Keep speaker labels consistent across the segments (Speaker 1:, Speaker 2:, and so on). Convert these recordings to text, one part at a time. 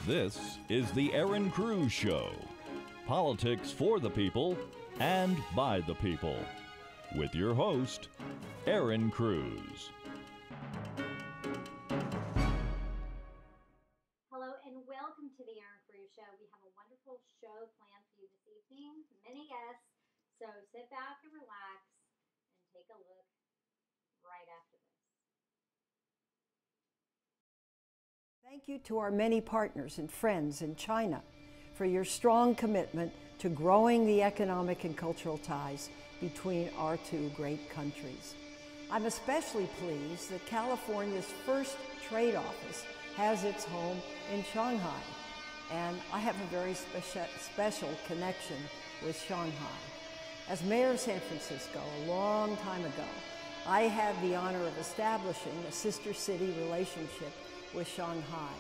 Speaker 1: This is the Erin Cruz Show. Politics for the people and by the people. With your host, Erin Cruz.
Speaker 2: Hello and welcome to the Erin Cruz Show. We have a wonderful show planned for you this evening. Many guests. So sit back and relax and take a look right after this.
Speaker 3: Thank you to our many partners and friends in China for your strong commitment to growing the economic and cultural ties between our two great countries. I'm especially pleased that California's first trade office has its home in Shanghai, and I have a very special connection with Shanghai. As mayor of San Francisco a long time ago, I had the honor of establishing a sister city relationship with Shanghai.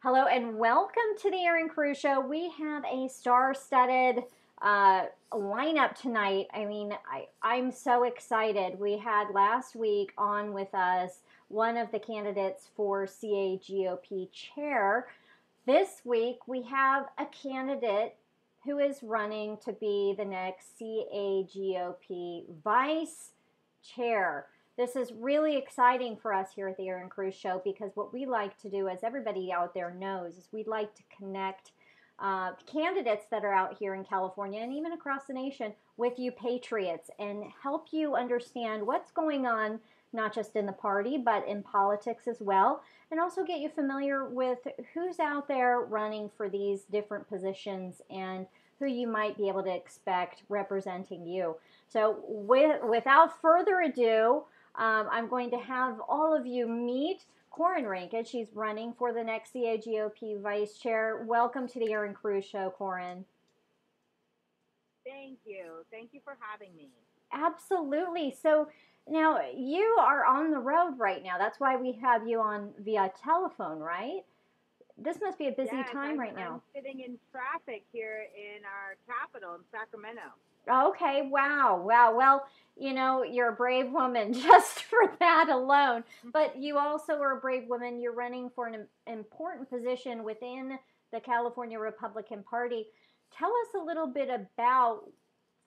Speaker 2: Hello and welcome to the Erin Cruz Show. We have a star-studded lineup tonight. I mean, I'm so excited. We had last week on with us one of the candidates for CAGOP chair. This week we have a candidate who is running to be the next CAGOP vice chair. This is really exciting for us here at the Erin Cruz Show because what we like to do, as everybody out there knows, is we'd like to connect candidates that are out here in California and even across the nation with you patriots and help you understand what's going on, not just in the party, but in politics as well, and also get you familiar with who's out there running for these different positions and who you might be able to expect representing you. So without further ado, I'm going to have all of you meet Corin Rankin. She's running for the next CAGOP vice chair. Welcome to the Erin Cruz Show, Corin.
Speaker 4: Thank you. Thank you for having me.
Speaker 2: Absolutely. So now you are on the road right now. That's why we have you on via telephone, right? This must be a busy time right now.
Speaker 4: I'm sitting in traffic here in our capital in Sacramento.
Speaker 2: Okay, wow. Well, you know, you're a brave woman just for that alone. But you also are a brave woman. You're running for an important position within the California Republican Party. Tell us a little bit about,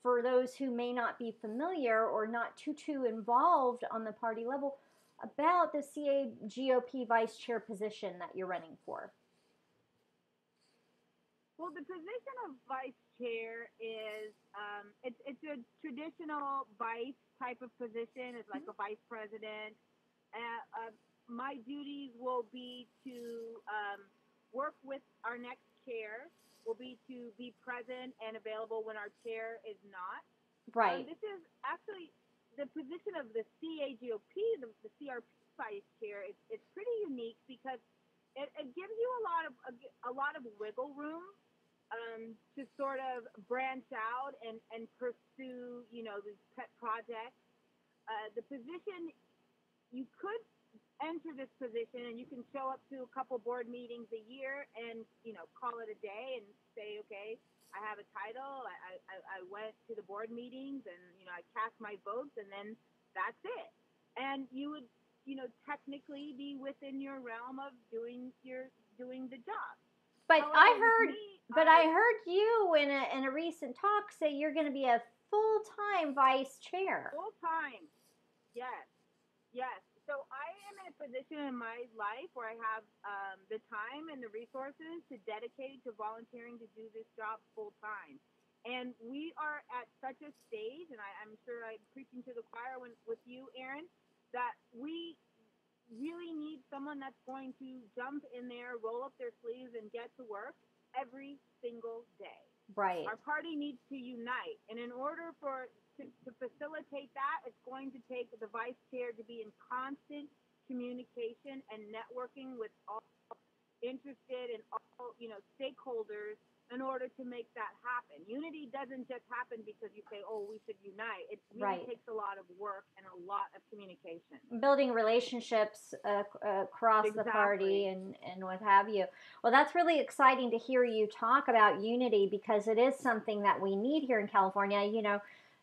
Speaker 2: for those who may not be familiar or not too involved on the party level, about the CAGOP vice chair position that you're running for.
Speaker 4: Well, the position of vice chair is it's a traditional vice type of position. It's like a vice president. My duties will be to work with our next chair. Will be to be present and available when our chair is not.
Speaker 2: Right.
Speaker 4: This is actually the position of the CAGOP, the CRP vice chair. It's pretty unique because it gives you a lot of wiggle room to sort of branch out and pursue, you know, these pet projects. The position, you could enter this position, and you can show up to a couple board meetings a year and, call it a day and say, okay, I have a title. I went to the board meetings and, I cast my votes, and then that's it. And you would, technically be within your realm of doing the job.
Speaker 2: But
Speaker 4: However,
Speaker 2: I heard you in a recent talk say you're going to be a full-time vice chair.
Speaker 4: Full time. Yes. Yes. So I am in a position in my life where I have the time and the resources to dedicate to volunteering to do this job full time. And we are at such a stage, and I'm sure I'm preaching to the choir with you, Erin, that we really need someone that's going to jump in there, roll up their sleeves, and get to work every single day.
Speaker 2: Right.
Speaker 4: Our party needs to unite. And in order to facilitate that, it's going to take the vice chair to be in constant communication and networking with all interested and all, stakeholders in order to make that happen. Unity doesn't just happen because you say, oh, we should unite. It really takes a lot of work and a lot of communication.
Speaker 2: Building relationships across the party and what have you. Well, that's really exciting to hear you talk about unity, because it is something that we need here in California.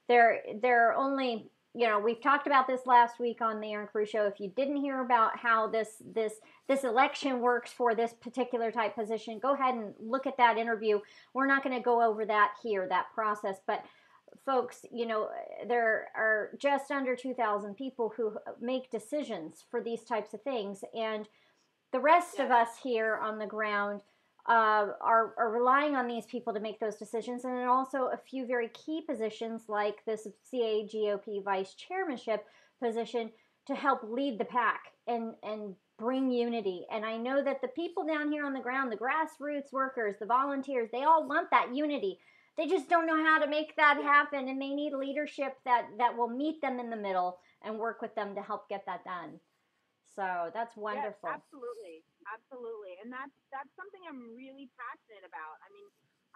Speaker 2: There are only, we've talked about this last week on the Erin Cruz Show. If you didn't hear about how this election works for this particular type position, go ahead and look at that interview. We're not going to go over that here, that process. But folks, there are just under 2,000 people who make decisions for these types of things. And the rest of us here on the ground are relying on these people to make those decisions, and then also a few very key positions like this CAGOP vice chairmanship position to help lead the pack and bring unity. And I know that the people down here on the ground, the grassroots workers, the volunteers, they all want that unity. They just don't know how to make that happen, and they need leadership that will meet them in the middle and work with them to help get that done. So that's wonderful.
Speaker 4: Yes, absolutely. Absolutely. And that's something I'm really passionate about. I mean,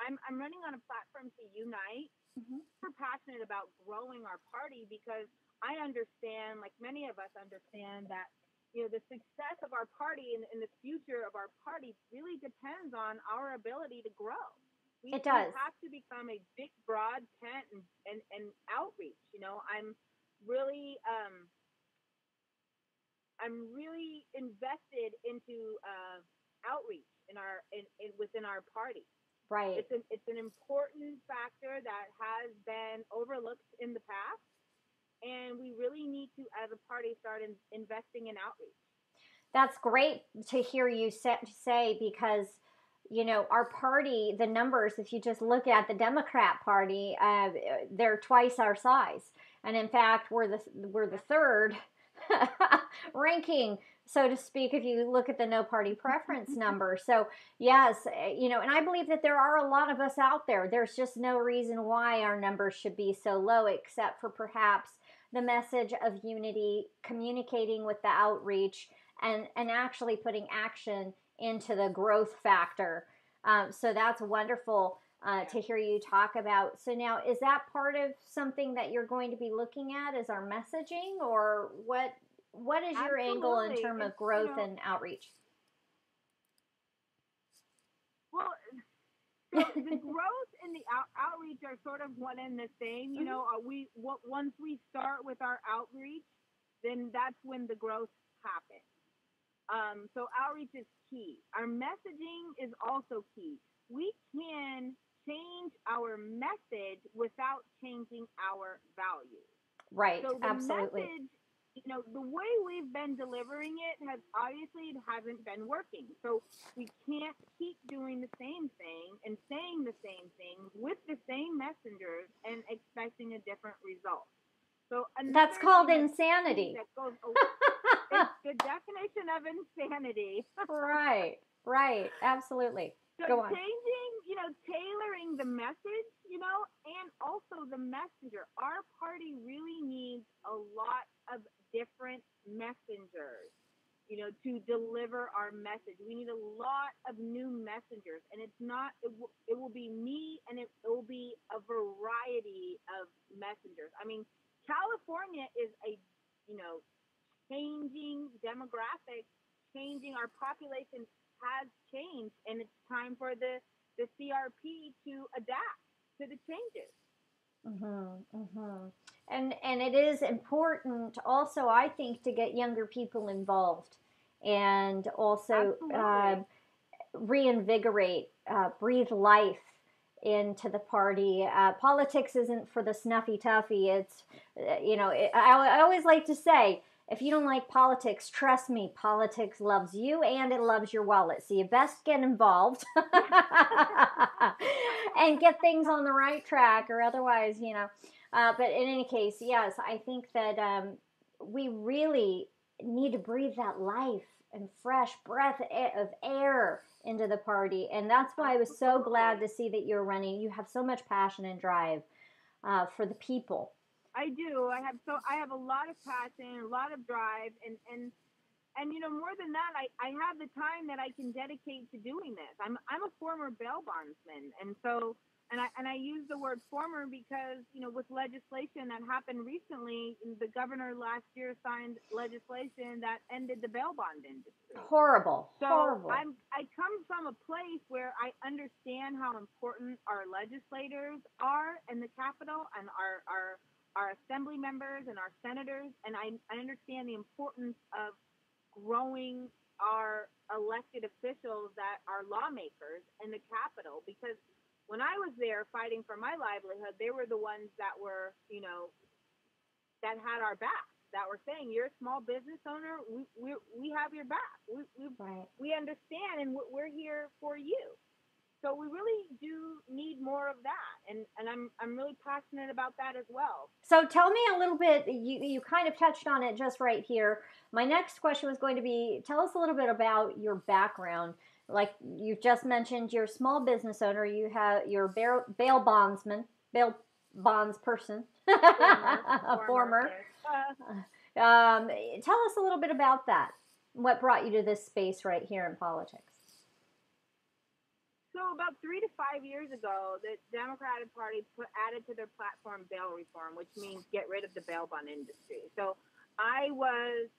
Speaker 4: I'm running on a platform to unite. Mm-hmm. We're passionate about growing our party because I understand, like many of us understand, that the success of our party and the future of our party really depends on our ability to grow.
Speaker 2: It does.
Speaker 4: We have to become a big, broad tent and outreach. I'm really invested into outreach within our party.
Speaker 2: Right.
Speaker 4: It's an important factor that has been overlooked in the past, and we really need to, as a party, start investing in outreach.
Speaker 2: That's great to hear you say, because our party, the numbers, if you just look at the Democrat Party, they're twice our size, and in fact, we're the third ranking, so to speak, if you look at the no party preference number. So yes, and I believe that there are a lot of us out there. There's just no reason why our numbers should be so low, except for perhaps the message of unity, communicating with the outreach, and actually putting action into the growth factor. So that's wonderful to hear you talk about. So now, is that part of something that you're going to be looking at as our messaging, or what is your angle in terms of growth and outreach?
Speaker 4: Well, so the growth and the outreach are sort of one and the same. Once we start with our outreach, then that's when the growth happens. So outreach is key. Our messaging is also key. We can change our message without changing our values.
Speaker 2: Right,
Speaker 4: so the
Speaker 2: absolutely.
Speaker 4: Message, the way we've been delivering it hasn't been working. So we can't keep doing the same thing and saying the same thing with the same messengers and expecting a different result. So
Speaker 2: that's called insanity.
Speaker 4: It's the definition of insanity.
Speaker 2: Right, absolutely.
Speaker 4: So
Speaker 2: go on.
Speaker 4: Changing, tailoring the message, and also the messenger. Our party really needs a lot of different messengers, to deliver our message. We need a lot of new messengers, and it will be me, and it will be a variety of messengers. I mean, California is a, changing demographics, changing our population has changed, and it's time for the CRP to adapt to the changes.
Speaker 2: Mm-hmm, mm-hmm. And it is important also, I think, to get younger people involved and also reinvigorate, breathe life into the party. Politics isn't for the snuffy toughy. It's, I always like to say, if you don't like politics, trust me, politics loves you and it loves your wallet. So you best get involved and get things on the right track, or otherwise, but in any case, yes, I think that we really need to breathe that life and fresh breath of air into the party. And that's why I was so glad to see that you're running. You have so much passion and drive for the people.
Speaker 4: I do. I have a lot of passion, a lot of drive, and more than that, I have the time that I can dedicate to doing this. I'm a former bail bondsman, and so I use the word former because with legislation that happened recently, the governor last year signed legislation that ended the bail bond industry.
Speaker 2: Horrible.
Speaker 4: So
Speaker 2: horrible.
Speaker 4: I come from a place where I understand how important our legislators are in the Capitol, and our assembly members and our senators, and I understand the importance of growing our elected officials that are lawmakers in the Capitol, because when I was there fighting for my livelihood, they were the ones that were, that had our back, that were saying, you're a small business owner, we have your back. We understand, and we're here for you. So we really do need more of that, and I'm really passionate about that as well.
Speaker 2: So tell me a little bit, you kind of touched on it just right here. My next question was going to be, tell us a little bit about your background. Like you just mentioned, you're a small business owner, you're a bail bonds person, former. Tell us a little bit about that. What brought you to this space right here in politics?
Speaker 4: So about 3 to 5 years ago, the Democratic Party added to their platform bail reform, which means get rid of the bail bond industry. So I was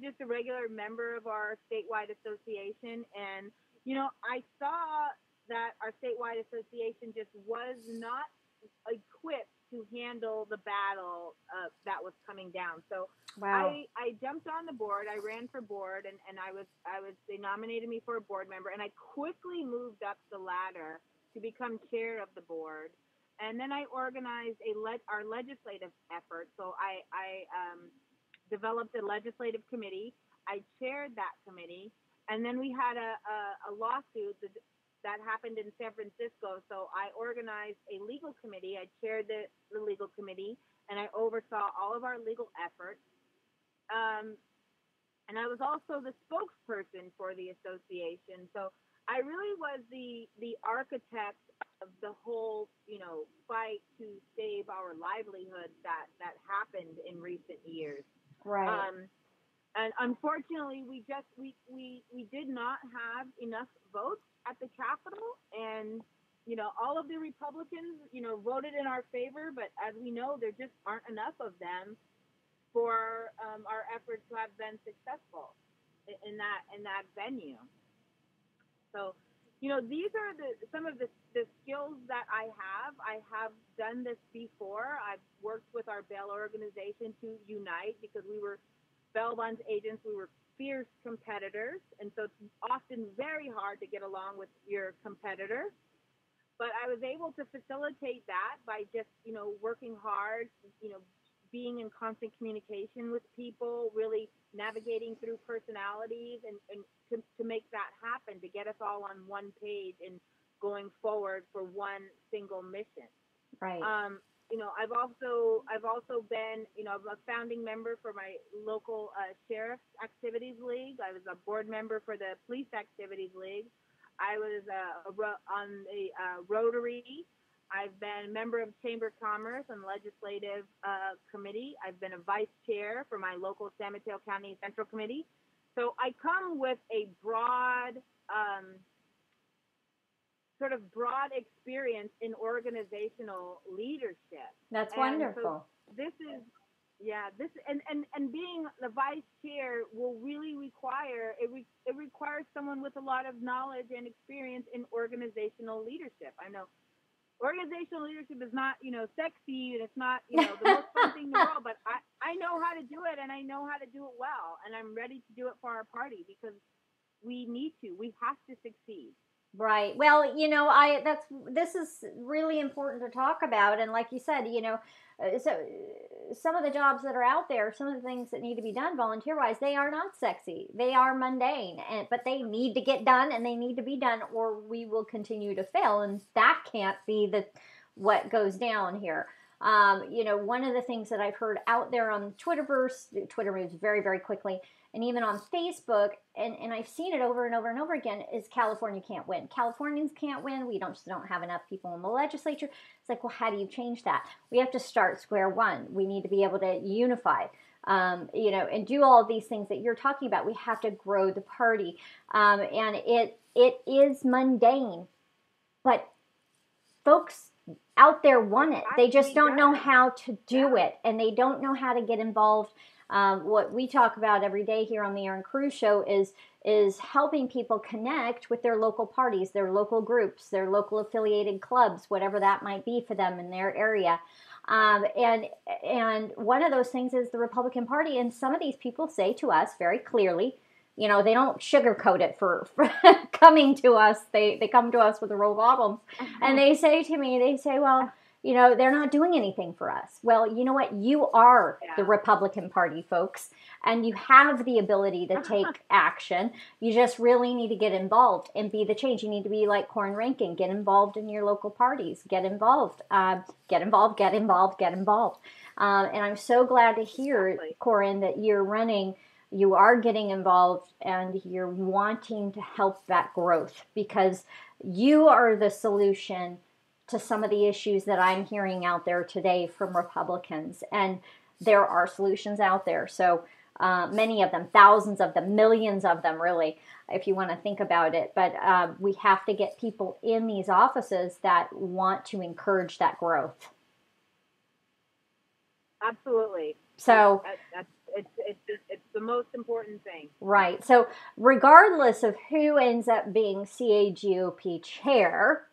Speaker 4: just a regular member of our statewide association, and I saw that our statewide association just was not equipped to handle the battle that was coming down. So
Speaker 2: wow.
Speaker 4: I jumped on the board. I ran for board, and they nominated me for a board member, and I quickly moved up the ladder to become chair of the board. And then I organized our legislative effort. So I developed a legislative committee. I chaired that committee, and then we had a lawsuit that happened in San Francisco. So I organized a legal committee. I chaired the legal committee, and I oversaw all of our legal efforts. And I was also the spokesperson for the association. So I really was the architect of the whole, fight to save our livelihood that happened in recent years.
Speaker 2: Right.
Speaker 4: And unfortunately, we did not have enough votes at the Capitol, and all of the Republicans, voted in our favor, but as we know, there just aren't enough of them for our efforts to have been successful in that venue. So, these are some of the skills that I have. I have done this before. I've worked with our bail organization to unite because we were bail bonds agents. We were fierce competitors, and so it's often very hard to get along with your competitors. But I was able to facilitate that by just, working hard, being in constant communication with people, really navigating through personalities and to make that happen, to get us all on one page and going forward for one single mission.
Speaker 2: Right.
Speaker 4: I've also been, I'm a founding member for my local Sheriff's Activities League. I was a board member for the Police Activities League. I was on the Rotary. I've been a member of Chamber of Commerce and Legislative Committee. I've been a vice chair for my local San Mateo County Central Committee. So I come with a broad experience in organizational leadership.
Speaker 2: That's wonderful.
Speaker 4: So this is Yeah, this and being the vice chair will really require it requires someone with a lot of knowledge and experience in organizational leadership. I know organizational leadership is not, sexy, and it's not, the most fun thing in the world, but I know how to do it, and I know how to do it well, and I'm ready to do it for our party because we have to succeed.
Speaker 2: Right. Well, this is really important to talk about, and like you said, so some of the jobs that are out there, some of the things that need to be done volunteer-wise, they are not sexy. They are mundane, but they need to get done, and they need to be done, or we will continue to fail, and that can't be what goes down here. One of the things that I've heard out there on Twitterverse, Twitter moves very, very quickly, and even on Facebook, and I've seen it over and over and over again, is California can't win. Californians can't win. We don't have enough people in the legislature. It's like, well, how do you change that? We have to start square one. We need to be able to unify, and do all of these things that you're talking about. We have to grow the party, and it is mundane, but folks out there want it. They just don't know how to do it, and they don't know how to get involved. What we talk about every day here on the Erin Cruz Show is helping people connect with their local parties, their local groups, their local affiliated clubs, whatever that might be for them in their area. And one of those things is the Republican Party. And some of these people say to us very clearly, they don't sugarcoat it for coming to us. They come to us with the real problems. And they say to me, well, they're not doing anything for us. Well, you know what? You are the Republican Party, folks, and you have the ability to take action. You just really need to get involved and be the change. You need to be like Corin Rankin. Get involved in your local parties. Get involved. Get involved. Get involved. Get involved. And I'm so glad to hear, Corin, that you're running. You are getting involved and you're wanting to help that growth, because you are the solution to some of the issues that I'm hearing out there today from Republicans. And there are solutions out there. So many of them, thousands of them, millions of them, really, if you want to think about it. But we have to get people in these offices that want to encourage that growth.
Speaker 4: Absolutely.
Speaker 2: So
Speaker 4: it's the most important thing.
Speaker 2: Right. So regardless of who ends up being CAGOP chair,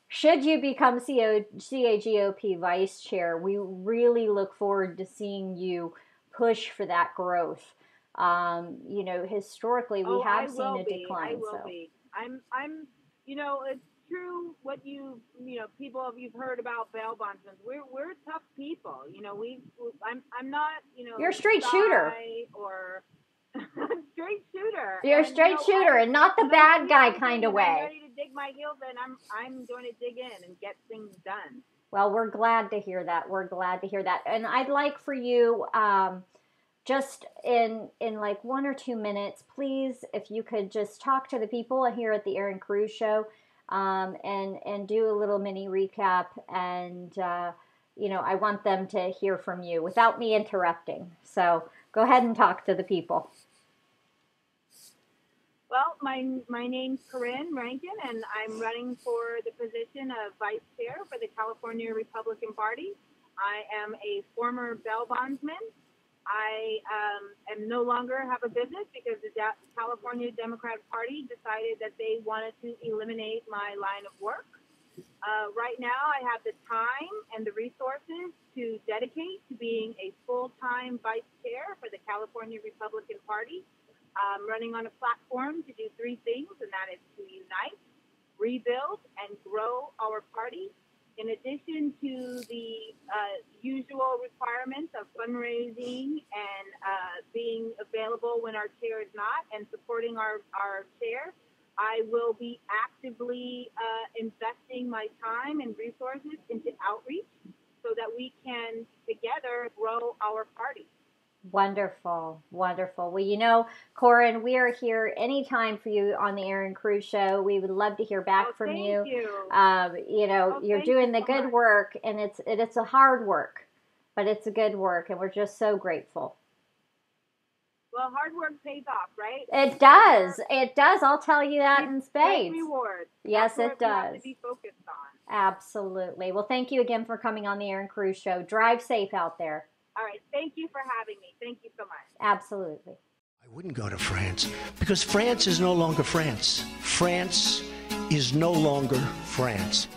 Speaker 2: should you become CAGOP vice chair, we really look forward to seeing you push for that growth. Historically, we have seen a decline.
Speaker 4: I will be. I'm. It's true what people you've heard about bail bondsmen. We're tough people. I'm not.
Speaker 2: You're a straight shooter.
Speaker 4: Or straight shooter.
Speaker 2: You're a straight shooter, and not the bad guy kind of way.
Speaker 4: I'm ready to dig my heels in. I'm going to dig in and get things done.
Speaker 2: Well, we're glad to hear that. We're glad to hear that. And I'd like for you, just in like 1 or 2 minutes, please, if you could just talk to the people here at the Erin Cruz Show, and do a little mini recap. And, I want them to hear from you without me interrupting. So go ahead and talk to the people.
Speaker 4: Well, my name's Fran Rankin, and I'm running for the position of vice chair for the California Republican Party. I am a former bail bondsman. I am no longer have a business because the California Democratic Party decided that they wanted to eliminate my line of work. Right now, I have the time and the resources to dedicate to being a full-time vice chair for the California Republican Party. I'm running on a platform to do 3 things, and that is to unite, rebuild, and grow our party. In addition to the usual requirements of fundraising and being available when our chair is not, and supporting our chair, I will be actively investing my time and resources into outreach so that we can together grow our party.
Speaker 2: Wonderful, wonderful. Well, Corin, we are here anytime for you on the Erin Cruz Show. We would love to hear back from you. You're doing the good work, and it's a hard work, but it's a good work, and we're just so grateful.
Speaker 4: Well, hard work pays off, right?
Speaker 2: It does. It does. I'll tell you that in spades.
Speaker 4: Great reward.
Speaker 2: Yes, it does.
Speaker 4: Have to be focused on.
Speaker 2: Absolutely. Well, thank you again for coming on the Erin Cruz Show. Drive safe out there.
Speaker 4: All right. Thank you for having me. Thank you so much.
Speaker 2: Absolutely.
Speaker 5: I wouldn't go to France because France is no longer France. France is no longer France.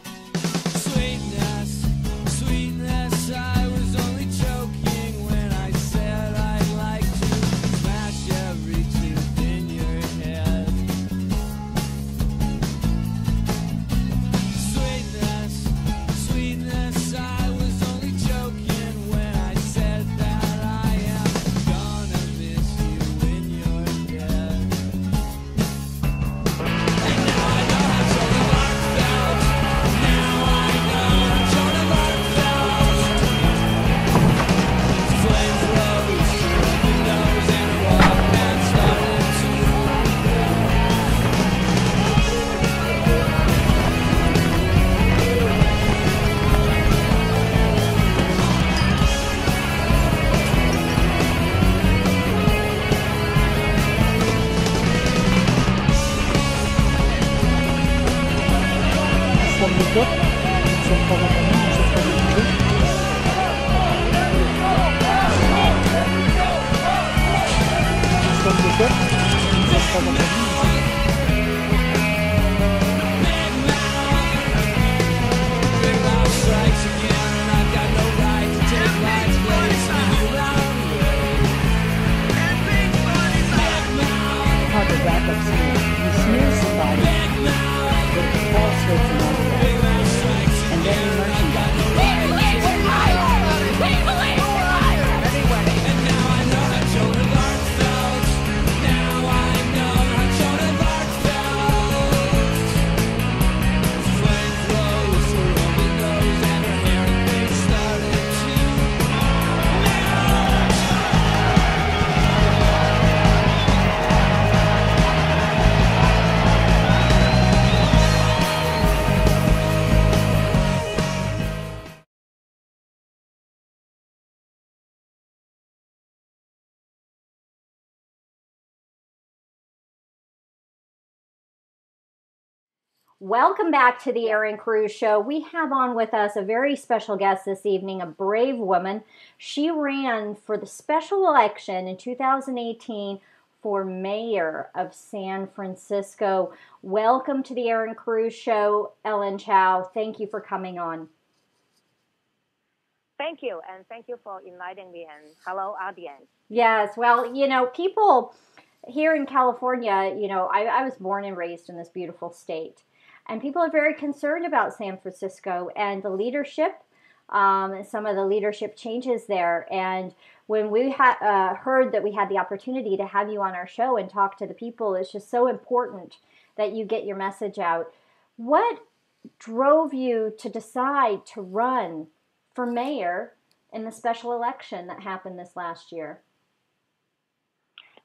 Speaker 6: Sweetness, sweetness, I was only joking when I said I'd like to smash every tooth in your head. Sweetness, sweetness, I was only joking when I said that I am gonna miss you when you're dead. And now I know how Joan of Arc felt. Now I know how Joan of Arc felt. Flames rose through her windows and her Walkman started to Big mouth strikes again, and I've got no right to take life's place in a round way. Big mouth,
Speaker 7: How to wrap up something. You smear somebody
Speaker 6: big mouth,
Speaker 7: with falsehoods and all of
Speaker 6: big
Speaker 7: that,
Speaker 6: mouth strikes
Speaker 7: and then you merchandise.
Speaker 6: And now I know how Joan of Arc felt. Now I know how Joan of Arc felt. Flames rose through her windows and her hair and face started to melt.
Speaker 2: Welcome back to the Erin Cruz Show. We have on with us a very special guest this evening, a brave woman. She ran for the special election in 2018 for mayor of San Francisco. Welcome to the Erin Cruz Show, Ellen Chow. Thank you for coming on.
Speaker 8: Thank you, and thank you for inviting me, and hello, audience.
Speaker 2: Yes, well, people here in California, I was born and raised in this beautiful state. And people are very concerned about San Francisco and the leadership, some of the leadership changes there. And when we heard that we had the opportunity to have you on our show and talk to the people, it's just so important that you get your message out. What drove you to decide to run for mayor in the special election that happened this last year?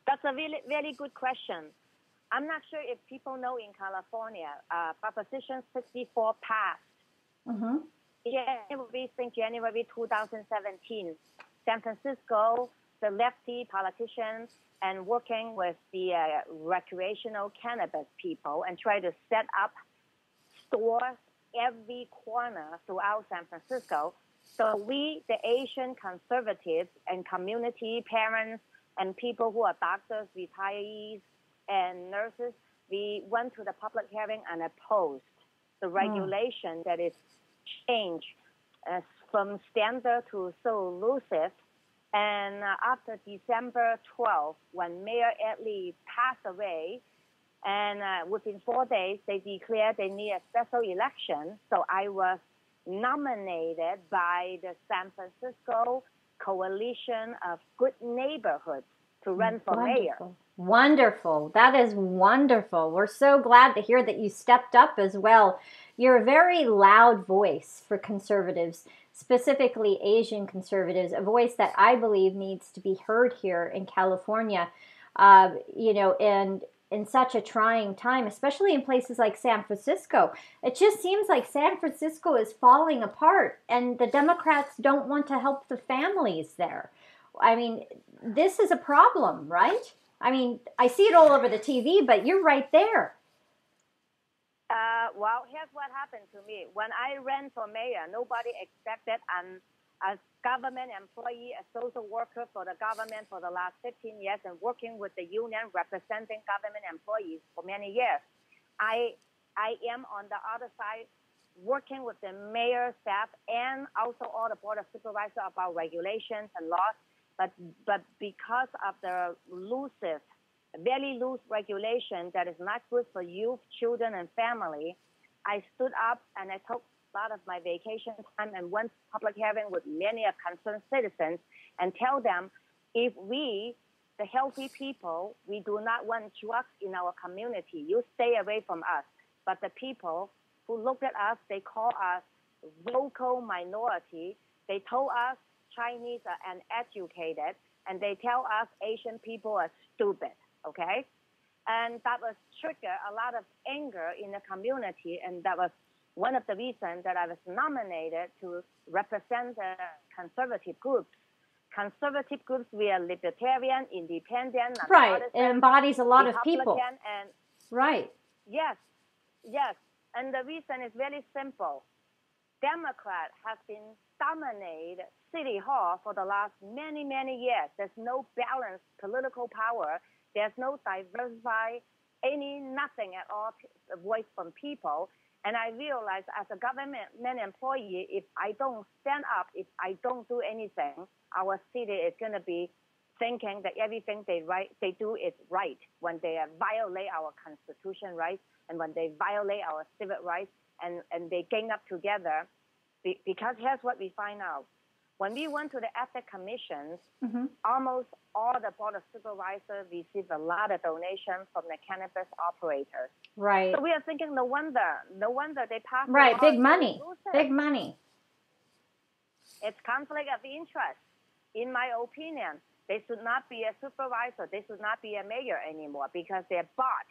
Speaker 8: That's a really, very good question. I'm not sure if people know in California, Proposition 64 passed.
Speaker 2: Mm-hmm.
Speaker 8: January 2017. San Francisco, the lefty politicians, and working with the recreational cannabis people and try to set up stores every corner throughout San Francisco. So we, the Asian conservatives and community parents and people who are doctors, retirees, and nurses, we went to the public hearing and opposed the regulation that is changed from standard to so elusive. And after December 12th, when Mayor Ed Lee passed away, and within 4 days, they declared they need a special election. So I was nominated by the San Francisco Coalition of Good Neighborhoods to run for mayor.
Speaker 2: Wonderful. That is wonderful. We're so glad to hear that you stepped up as well. You're a very loud voice for conservatives, specifically Asian conservatives, a voice that I believe needs to be heard here in California, and in such a trying time, especially in places like San Francisco. It just seems like San Francisco is falling apart, and the Democrats don't want to help the families there. I mean, this is a problem, right? I mean, I see it all over the TV, but you're right there.
Speaker 8: Well, here's what happened to me. When I ran for mayor, nobody expected a government employee, a social worker for the government for the last 15 years and working with the union representing government employees for many years. I am on the other side working with the mayor staff and also all the board of supervisors about regulations and laws. But because of the very loose regulation that is not good for youth, children, and family, I stood up and I took a lot of my vacation time and went to public hearing with many of concerned citizens and tell them, if we, the healthy people, we do not want drugs in our community, you stay away from us. But the people who look at us, they call us vocal minority. They told us Chinese are uneducated, and they tell us Asian people are stupid, okay? And that was trigger a lot of anger in the community, and that was one of the reasons that I was nominated to represent the conservative groups. Conservative groups, we are libertarian, independent,
Speaker 2: Right, it embodies a lot of people.
Speaker 8: And
Speaker 2: right.
Speaker 8: Yes. And the reason is very simple. Democrat has been dominated City Hall for the last many, many years. There's no balanced political power. There's no diversify, nothing at all, voice from people. And I realized as a government employee, if I don't stand up, if I don't do anything, our city is going to be thinking that everything they do is right when they violate our constitution rights and when they violate our civil rights and they gang up together. Because here's what we find out. When we went to the ethics commissions, almost all the board of supervisors received a lot of donations from the cannabis operators.
Speaker 2: Right.
Speaker 8: So we are thinking, no wonder they passed.
Speaker 2: Right, big money. Big money.
Speaker 8: It's conflict of interest. In my opinion, they should not be a supervisor. They should not be a mayor anymore because they're bought.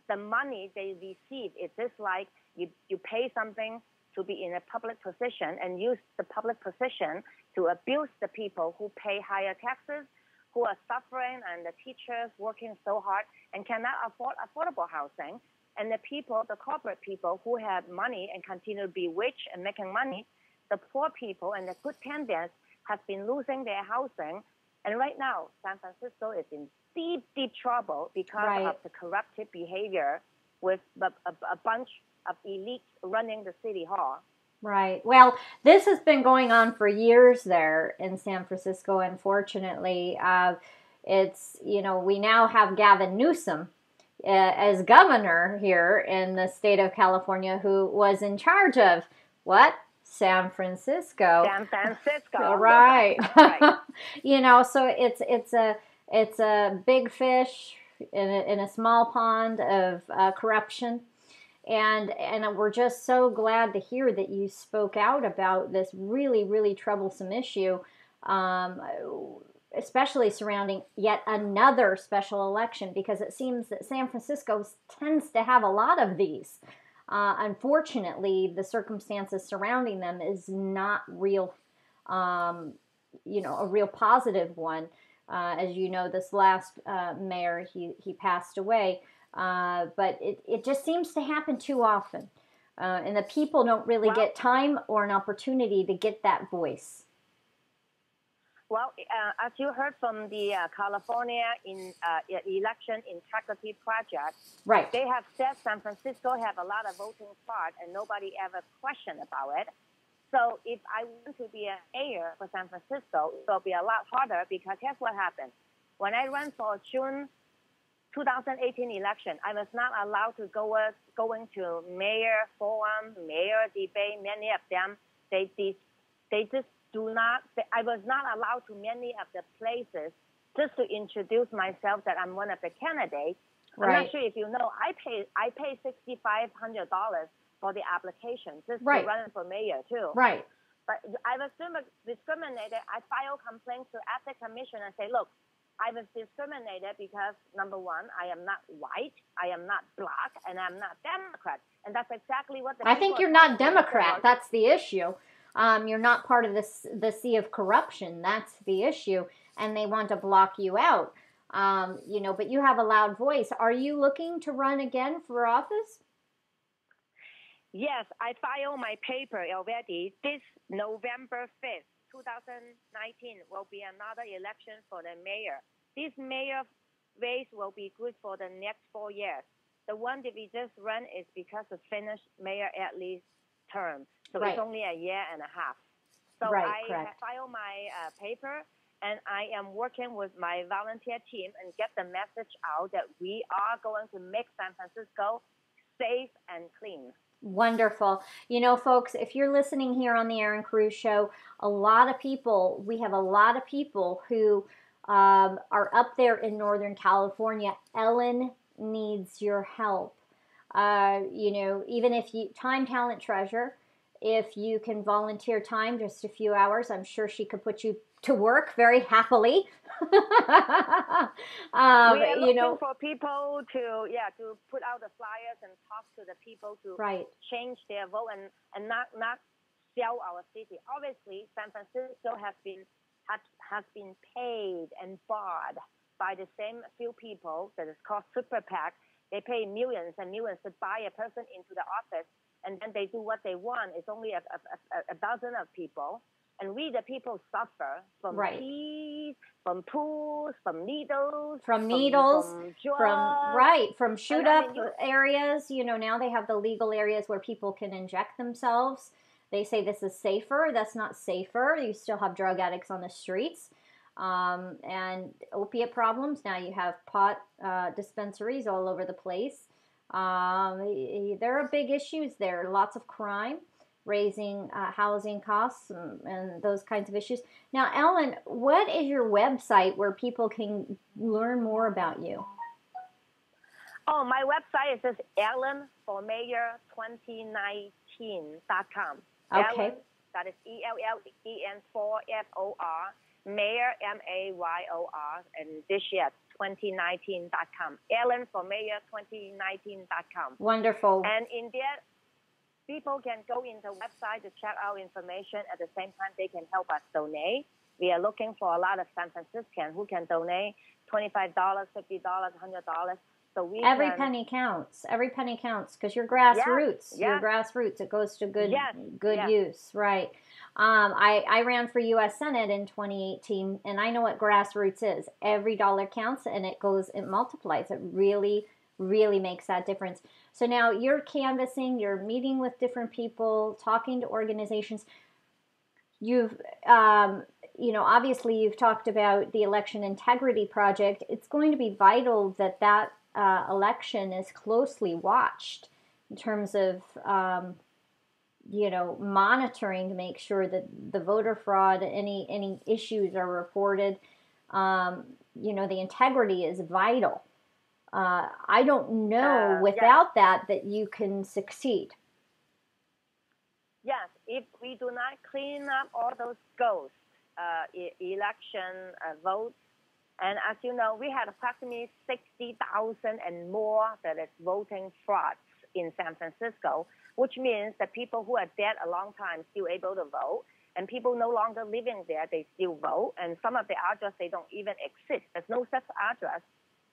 Speaker 8: The money they receive is just like you pay something to be in a public position and use the public position to abuse the people who pay higher taxes, who are suffering, and the teachers working so hard and cannot afford affordable housing. And the people, the corporate people who have money and continue to be rich and making money, the poor people and the good candidates have been losing their housing. And right now, San Francisco is in deep trouble because of the corruptive behavior with a bunch of elites running the city hall.
Speaker 2: Right. Well, this has been going on for years there in San Francisco. Unfortunately, it's, we now have Gavin Newsom as governor here in the state of California, who was in charge of what? San Francisco.
Speaker 8: San Francisco.
Speaker 2: Right.
Speaker 8: Right.
Speaker 2: So it's a big fish in a small pond of corruption. And we're just so glad to hear that you spoke out about this really, really troublesome issue, especially surrounding yet another special election, because it seems that San Francisco tends to have a lot of these. Unfortunately, the circumstances surrounding them is not real, a real positive one. As you know, this last mayor, he passed away. But it just seems to happen too often. And the people don't really get time or an opportunity to get that voice.
Speaker 8: Well, as you heard from the California election integrity project,
Speaker 2: right?
Speaker 8: They have said San Francisco have a lot of voting fraud and nobody ever questioned about it. So if I want to be a mayor for San Francisco, it'll be a lot harder because here's what happened. When I ran for June 2018 election, I was not allowed to going to mayor forum, mayor debate. Many of them, they just do not. I was not allowed to many of the places just to introduce myself that I'm one of the candidates.
Speaker 2: Right.
Speaker 8: I'm not sure if you know. I pay $6,500 for the application just to run for mayor too.
Speaker 2: Right.
Speaker 8: But I was discriminated. I filed complaints to ethics commission and say, look, I was discriminated because, number one, I am not white, I am not black, and I'm not Democrat. And that's exactly what
Speaker 2: I think you're not Democrat. That's the issue. You're not part of the sea of corruption. That's the issue. And they want to block you out. But you have a loud voice. Are you looking to run again for office?
Speaker 8: Yes, I filed my paper already. This November 5th, 2019, will be another election for the mayor. This mayor race will be good for the next 4 years. The one that we just run is because of finished Mayor Adley's term. So
Speaker 2: Right.
Speaker 8: it's only a year and a half. So
Speaker 2: Right,
Speaker 8: I have
Speaker 2: correct.
Speaker 8: filed my paper, and I am working with my volunteer team and get the message out that we are going to make San Francisco safe and clean.
Speaker 2: Wonderful. You know, folks, if you're listening here on the Erin Cruz Show, we have a lot of people who are up there in Northern California. Ellen needs your help. You know, even if you, time, talent, treasure, if you can volunteer time, just a few hours, I'm sure she could put you to work very happily.
Speaker 8: We are looking
Speaker 2: You know,
Speaker 8: for people to put out the flyers and talk to the people to
Speaker 2: right.
Speaker 8: change their vote and not sell our city. Obviously, San Francisco has been paid and bought by the same few people that is called super PAC. They pay millions and millions to buy a person into the office, and then they do what they want. It's only a dozen of people. And we, the people, suffer from
Speaker 2: Right.
Speaker 8: peas, from pools, from needles.
Speaker 2: From
Speaker 8: drugs.
Speaker 2: shoot up areas. You know, now they have the legal areas where people can inject themselves. They say this is safer. That's not safer. You still have drug addicts on the streets. And opiate problems. Now you have pot dispensaries all over the place. There are big issues there. Lots of crime, raising housing costs, and those kinds of issues. Now, Ellen, what is your website where people can learn more about you?
Speaker 8: Oh, my website is just ellenformayor2019.com.
Speaker 2: Okay.
Speaker 8: Ellen, that is ELLEN4FOR, Mayor, MAYOR, and this year, 2019.com. ellenformayor2019.com.
Speaker 2: Wonderful.
Speaker 8: And in there, people can go in the website to check out information. At the same time, they can help us donate. We are looking for a lot of San Franciscans who can donate $25, $50, $100. So
Speaker 2: every penny counts. Every penny counts because you're grassroots.
Speaker 8: Yes.
Speaker 2: You're grassroots. It goes to good
Speaker 8: Yes.
Speaker 2: use, right? I ran for U.S. Senate in 2018, and I know what grassroots is. Every dollar counts, and it multiplies. It really, really makes that difference. So now you're canvassing, you're meeting with different people, talking to organizations. You've, obviously you've talked about the Election Integrity Project. It's going to be vital that election is closely watched in terms of, monitoring to make sure that the voter fraud, any issues are reported. The integrity is vital. I don't know without that you can succeed.
Speaker 8: Yes, if we do not clean up all those ghost election votes, and as you know, we had approximately 60,000 and more that is voting frauds in San Francisco, which means that people who are dead a long time still able to vote, and people no longer living there, they still vote, and some of the address, they don't even exist. There's no such address,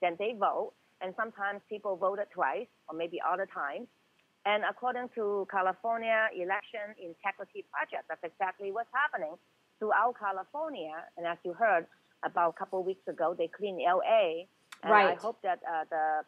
Speaker 8: then they vote, and sometimes people voted twice or maybe other times. And according to California Election Integrity Project, that's exactly what's happening throughout California. And as you heard, about a couple of weeks ago, they cleaned LA. And
Speaker 2: right.
Speaker 8: I hope that the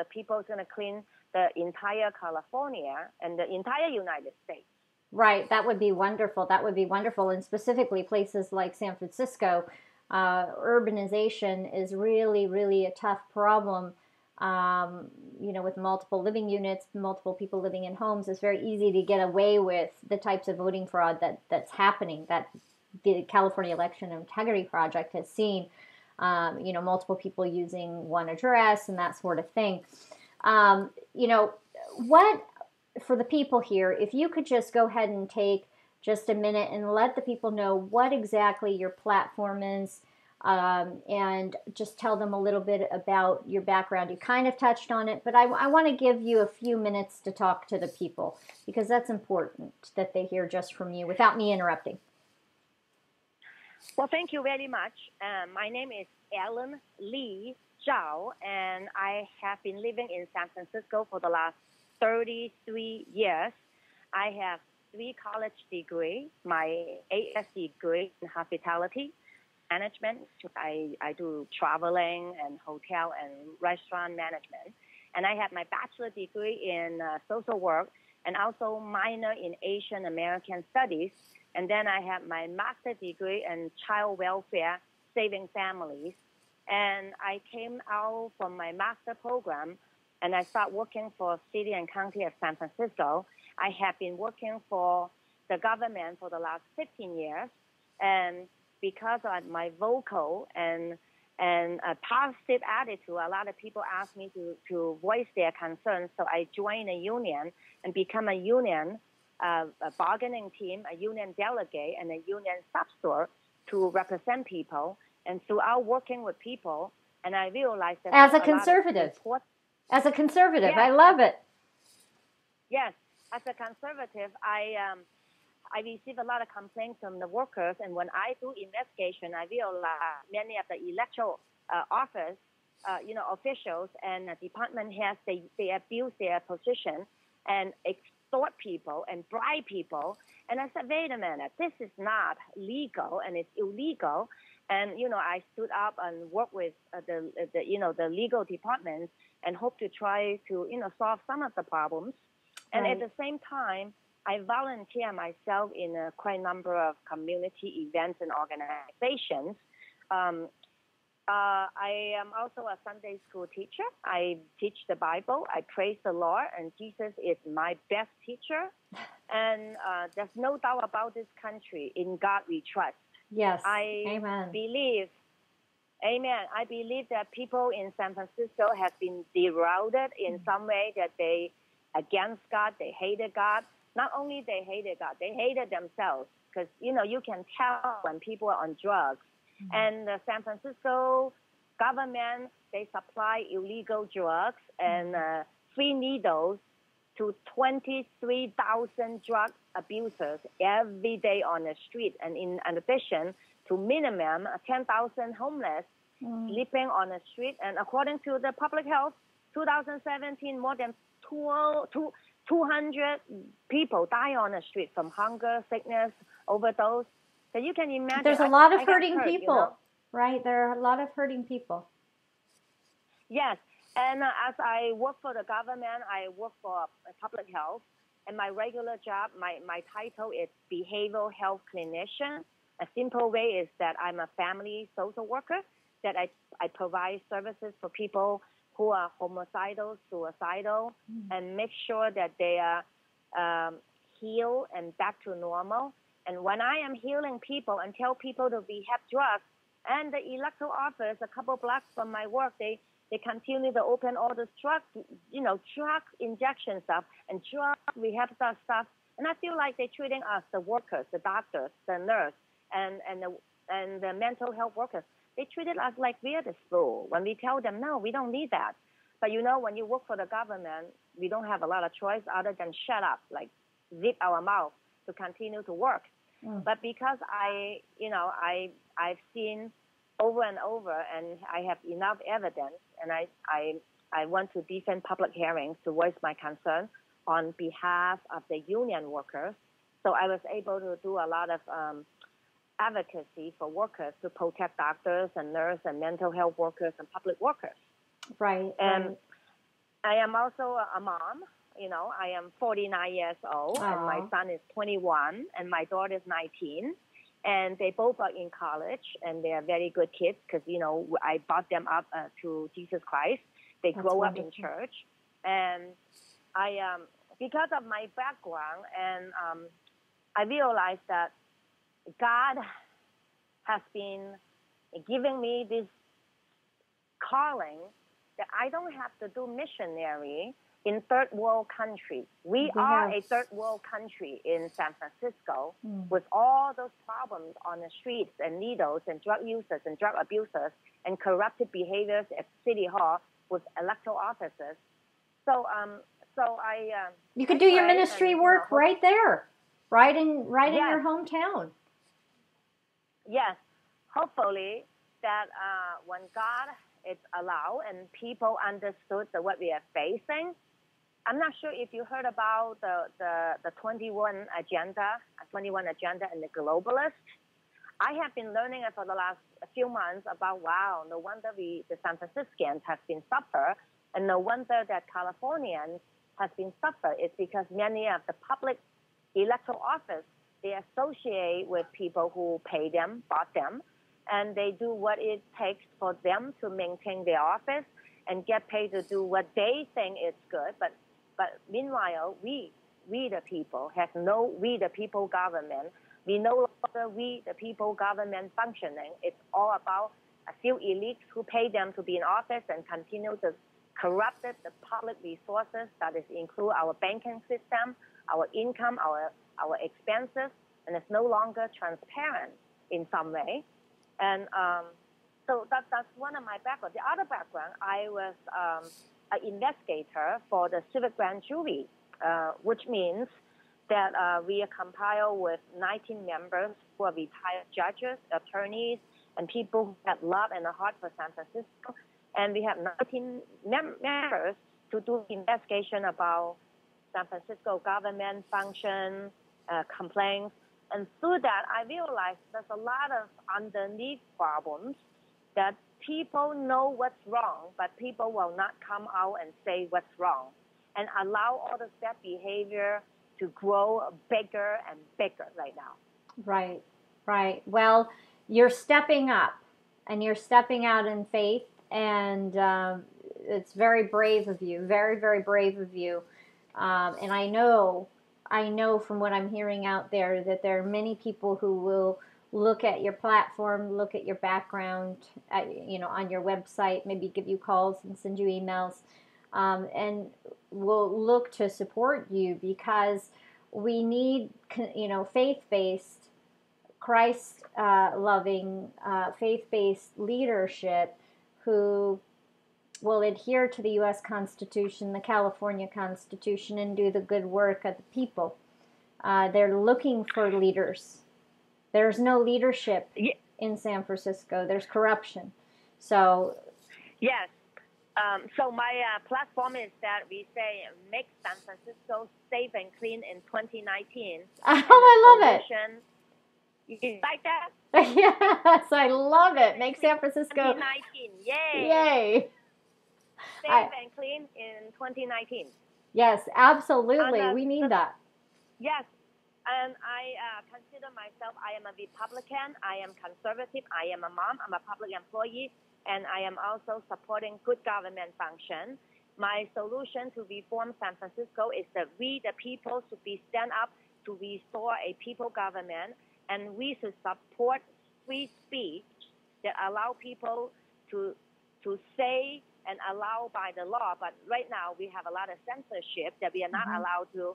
Speaker 8: people is going to clean the entire California and the entire United States.
Speaker 2: Right. That would be wonderful. That would be wonderful. And specifically places like San Francisco, urbanization is really, really a tough problem. With multiple living units, multiple people living in homes, it's very easy to get away with the types of voting fraud that's happening, that the California Election Integrity Project has seen, multiple people using one address and that sort of thing. What, for the people here, if you could just go ahead and take just a minute and let the people know what exactly your platform is, and just tell them a little bit about your background. You kind of touched on it, but I want to give you a few minutes to talk to the people because that's important that they hear just from you without me interrupting.
Speaker 8: Well, thank you very much. My name is Ellen Lee Zhao, and I have been living in San Francisco for the last 33 years. I have 3 college degrees, my AS degree in hospitality management. I do traveling and hotel and restaurant management. And I have my bachelor degree in social work and also minor in Asian American studies. And then I have my master degree in child welfare, saving families. And I came out from my master program and I started working for City and County of San Francisco. I have been working for the government for the last 15 years. And because of my vocal and a positive attitude, a lot of people ask me to voice their concerns. So I joined a union and become a union, a bargaining team, a union delegate, and a union substore to represent people. And throughout working with people, and I realized that
Speaker 2: as a conservative,
Speaker 8: Yes.
Speaker 2: I love it.
Speaker 8: Yes, as a conservative, I receive a lot of complaints from the workers, and when I do investigation, I realize many of the electoral office, officials and department heads, they abuse their position and extort people and bribe people. And I said, wait a minute, this is not legal and it's illegal. And I stood up and worked with the legal departments and hope to try to solve some of the problems. And
Speaker 2: Right.
Speaker 8: at the same time, I volunteer myself in quite a number of community events and organizations. I am also a Sunday school teacher. I teach the Bible. I praise the Lord, and Jesus is my best teacher. And there's no doubt about this country. In God we trust.
Speaker 2: Yes.
Speaker 8: I
Speaker 2: Amen.
Speaker 8: believe, amen, I believe that people in San Francisco have been derailed in some way, that they against God, they hated God. Not only they hated God, they hated themselves, because you can tell when people are on drugs. And the San Francisco government, they supply illegal drugs and free needles to 23,000 drug abusers every day on the street. And in addition to minimum 10,000 homeless sleeping on the street. And according to the public health, 2017, more than 200 people die on the street from hunger, sickness, overdose. So you can imagine.
Speaker 2: There's a lot of
Speaker 8: I got
Speaker 2: hurting
Speaker 8: hurt,
Speaker 2: people, right? There are a lot of hurting people.
Speaker 8: Yes. And as I work for the government, I work for public health. And my regular job, my title is behavioral health clinician. A simple way is that I'm a family social worker, that I provide services for people who are homicidal, suicidal, and make sure that they are healed and back to normal. And when I am healing people and tell people to rehab drugs, and the electoral office, a couple blocks from my work, they continue to open all the drug injection stuff and drug rehab stuff. And I feel like they're treating us, the workers, the doctors, the nurse, and the mental health workers. They treated us like we're the fool when we tell them, no, we don't need that. But when you work for the government, we don't have a lot of choice other than shut up, like zip our mouth to continue to work. But because I've seen over and over, and I have enough evidence, and I want to defend public hearings to voice my concern on behalf of the union workers. So I was able to do a lot of advocacy for workers to protect doctors and nurses and mental health workers and public workers.
Speaker 2: Right.
Speaker 8: And I am also a mom. I am 49 years old, and my son is 21, and my daughter is 19. And they both are in college, and they are very good kids because, I brought them up to Jesus Christ. They grow up in church. And I, because of my background, and I realized that God has been giving me this calling that I don't have to do missionary in third world countries. We are a third world country in San Francisco with all those problems on the streets and needles and drug users and drug abusers and corrupted behaviors at City Hall with electoral officers. So I
Speaker 2: you could do your ministry work right there, right in your hometown.
Speaker 8: Yes, hopefully that when God is allowed and people understood what we are facing, I'm not sure if you heard about the 21 agenda and the globalist. I have been learning for the last few months about, wow, no wonder the San Franciscans have been suffer, and no wonder that Californians has been suffer. It's because many of the public electoral office, they associate with people who pay them, bought them, and they do what it takes for them to maintain their office and get paid to do what they think is good. But meanwhile, we the people have we the people government. We no longer we the people government functioning. It's all about a few elites who pay them to be in office and continue to corrupt the public resources. That is include our banking system, our income, our expenses, and it's no longer transparent in some way. And so that's one of my background. The other background, I was an investigator for the civic grand jury, which means that we are compiled with 19 members who are retired judges, attorneys, and people who have love and a heart for San Francisco. And we have 19 members to do investigation about San Francisco government function, complaints. And through that, I realized there's a lot of underneath problems that people know what's wrong, but people will not come out and say what's wrong and allow all the bad behavior to grow bigger and bigger right now.
Speaker 2: Right, right. Well, you're stepping up and you're stepping out in faith, and it's very brave of you, very, very brave of you. And I know from what I'm hearing out there that there are many people who will look at your platform, look at your background, on your website, maybe give you calls and send you emails, and will look to support you, because we need, faith-based, Christ-loving, faith-based leadership who will adhere to the U.S. Constitution, the California Constitution, and do the good work of the people. They're looking for leaders. There's no leadership in San Francisco. There's corruption. So,
Speaker 8: yes. So my platform is that we say make San Francisco safe and clean in 2019.
Speaker 2: Oh, I love it.
Speaker 8: You like that?
Speaker 2: Yes, I love it. Make San Francisco
Speaker 8: 2019. Yay!
Speaker 2: Yay!
Speaker 8: Safe and clean in 2019.
Speaker 2: Yes, absolutely. We need that.
Speaker 8: Yes. And I consider myself, I am a Republican, I am conservative, I am a mom, I'm a public employee, and I am also supporting good government function. My solution to reform San Francisco is that we, the people, should be stand up to restore a people government, and we should support free speech that allow people to say and allow by the law. But right now we have a lot of censorship that we are not allowed to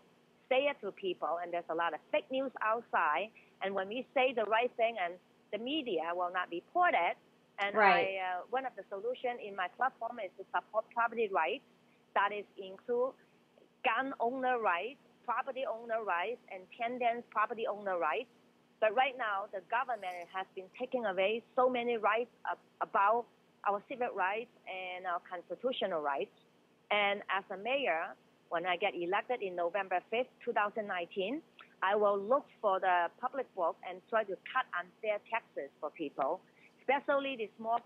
Speaker 8: say it to people, and there's a lot of fake news outside. And when we say the right thing, and the media will not report it. And
Speaker 2: right.
Speaker 8: One of the solutions in my platform is to support property rights. That is include gun owner rights, property owner rights, and tenants property owner rights. But right now, the government has been taking away so many rights about our civil rights and our constitutional rights. And as a mayor, when I get elected in November 5th, 2019, I will look for the public work and try to cut unfair taxes for people, especially the small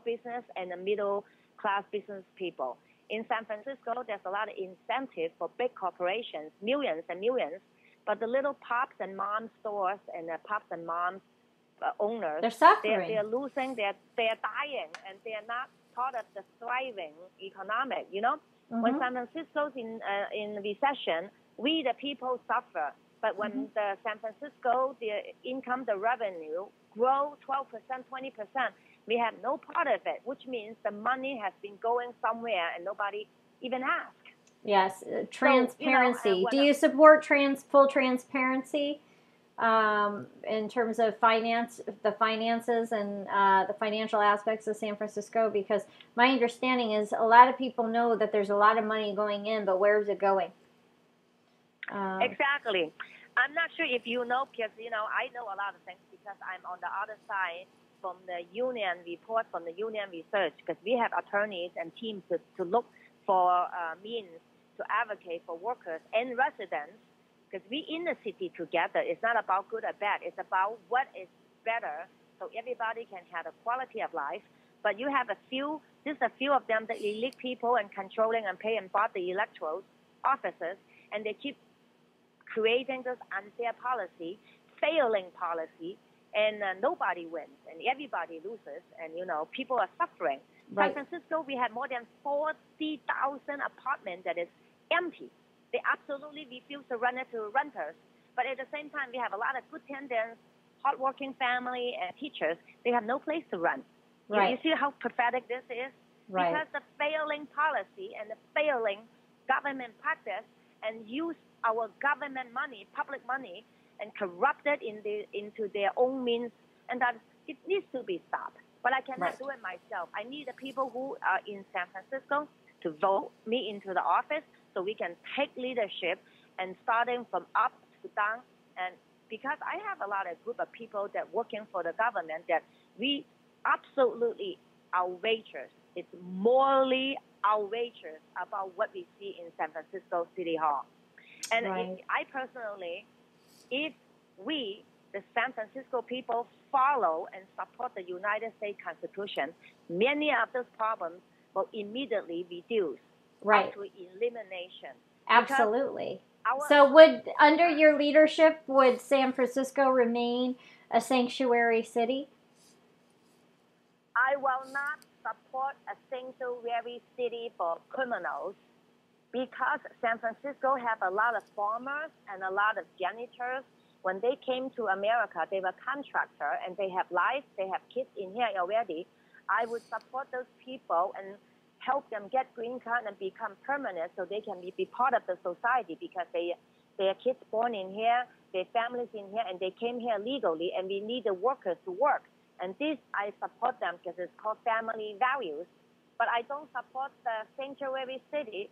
Speaker 8: business and the middle class business people. In San Francisco, there's a lot of incentive for big corporations, millions and millions, but the little pops and mom stores and the pops and moms owners,
Speaker 2: they're suffering.
Speaker 8: They're losing, they're dying, and they're not part of the thriving economic, When San Francisco's in recession, we the people suffer. But when the San Francisco, the income, the revenue grow 12%, 20%, we have no part of it, which means the money has been going somewhere and nobody even asked.
Speaker 2: Yes, transparency.
Speaker 8: So,
Speaker 2: do you support full transparency in terms of the finances and the financial aspects of San Francisco? Because my understanding is a lot of people know that there's a lot of money going in, but where's it going?
Speaker 8: Exactly. I'm not sure if you know, because, I know a lot of things because I'm on the other side from the union report, from the union research, because we have attorneys and teams to look for means to advocate for workers and residents, because we in the city together. It's not about good or bad. It's about what is better so everybody can have a quality of life. But you have just a few of them, the elite people and controlling and pay and bought the electoral offices, and they keep creating this unfair policy, failing policy, and nobody wins and everybody loses, and people are suffering.
Speaker 2: Right.
Speaker 8: San Francisco, we had more than 40,000 apartments that is empty. They absolutely refuse to rent it to renters. But at the same time, we have a lot of good tenants, hardworking family, and teachers. They have no place to rent.
Speaker 2: Right.
Speaker 8: You see how pathetic this is?
Speaker 2: Right.
Speaker 8: Because the failing policy and the failing government practice and use our government money, public money, and corrupt it into their own means, and that it needs to be stopped. But I cannot do it myself. I need the people who are in San Francisco to vote me into the office so we can take leadership and starting from up to down. And because I have a lot of group of people that working for the government that we absolutely outrageous. It's morally outrageous about what we see in San Francisco City Hall. And I personally, if we, the San Francisco people, follow and support the United States Constitution, many of those problems will immediately reduce up to elimination.
Speaker 2: Absolutely. So under your leadership, would San Francisco remain a sanctuary city?
Speaker 8: I will not support a sanctuary city for criminals because San Francisco have a lot of farmers and a lot of janitors. When they came to America, they were contractors and they have life, they have kids in here already. I would support those people and help them get green card and become permanent so they can be part of the society because their kids born in here, their families in here, and they came here legally, and we need the workers to work. And this, I support them because it's called family values. But I don't support the sanctuary city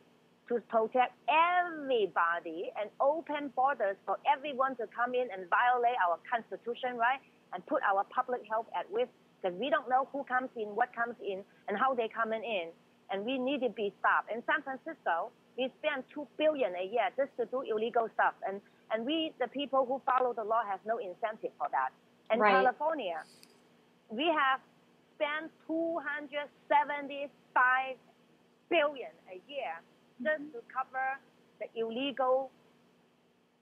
Speaker 8: to protect everybody and open borders for everyone to come in and violate our Constitution, right? And put our public health at risk because we don't know who comes in, what comes in, and how they coming in. And we need to be stopped. In San Francisco, we spend $2 billion a year just to do illegal stuff. And we, the people who follow the law, have no incentive for that. And California, we have spent $275 billion a year just to cover the illegal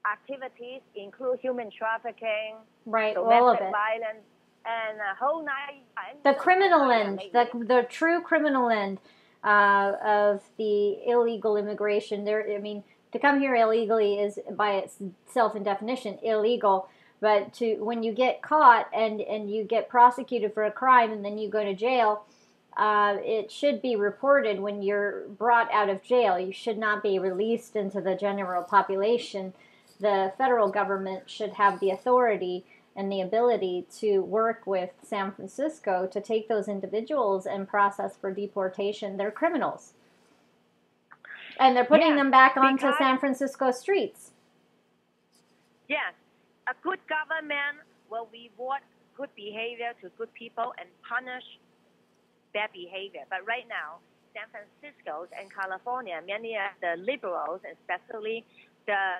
Speaker 8: activities, include human trafficking, domestic violence, and a whole nine.
Speaker 2: The criminal end, the true criminal end of the illegal immigration. To come here illegally is by itself in definition illegal. But when you get caught and you get prosecuted for a crime and then you go to jail, it should be reported when you're brought out of jail. You should not be released into the general population. The federal government should have the authority and the ability to work with San Francisco to take those individuals and process for deportation. They're criminals. And they're putting them back onto San Francisco streets.
Speaker 8: Yes. A good government will reward good behavior to good people and punish bad behavior. But right now, San Francisco and California, many of the liberals, especially the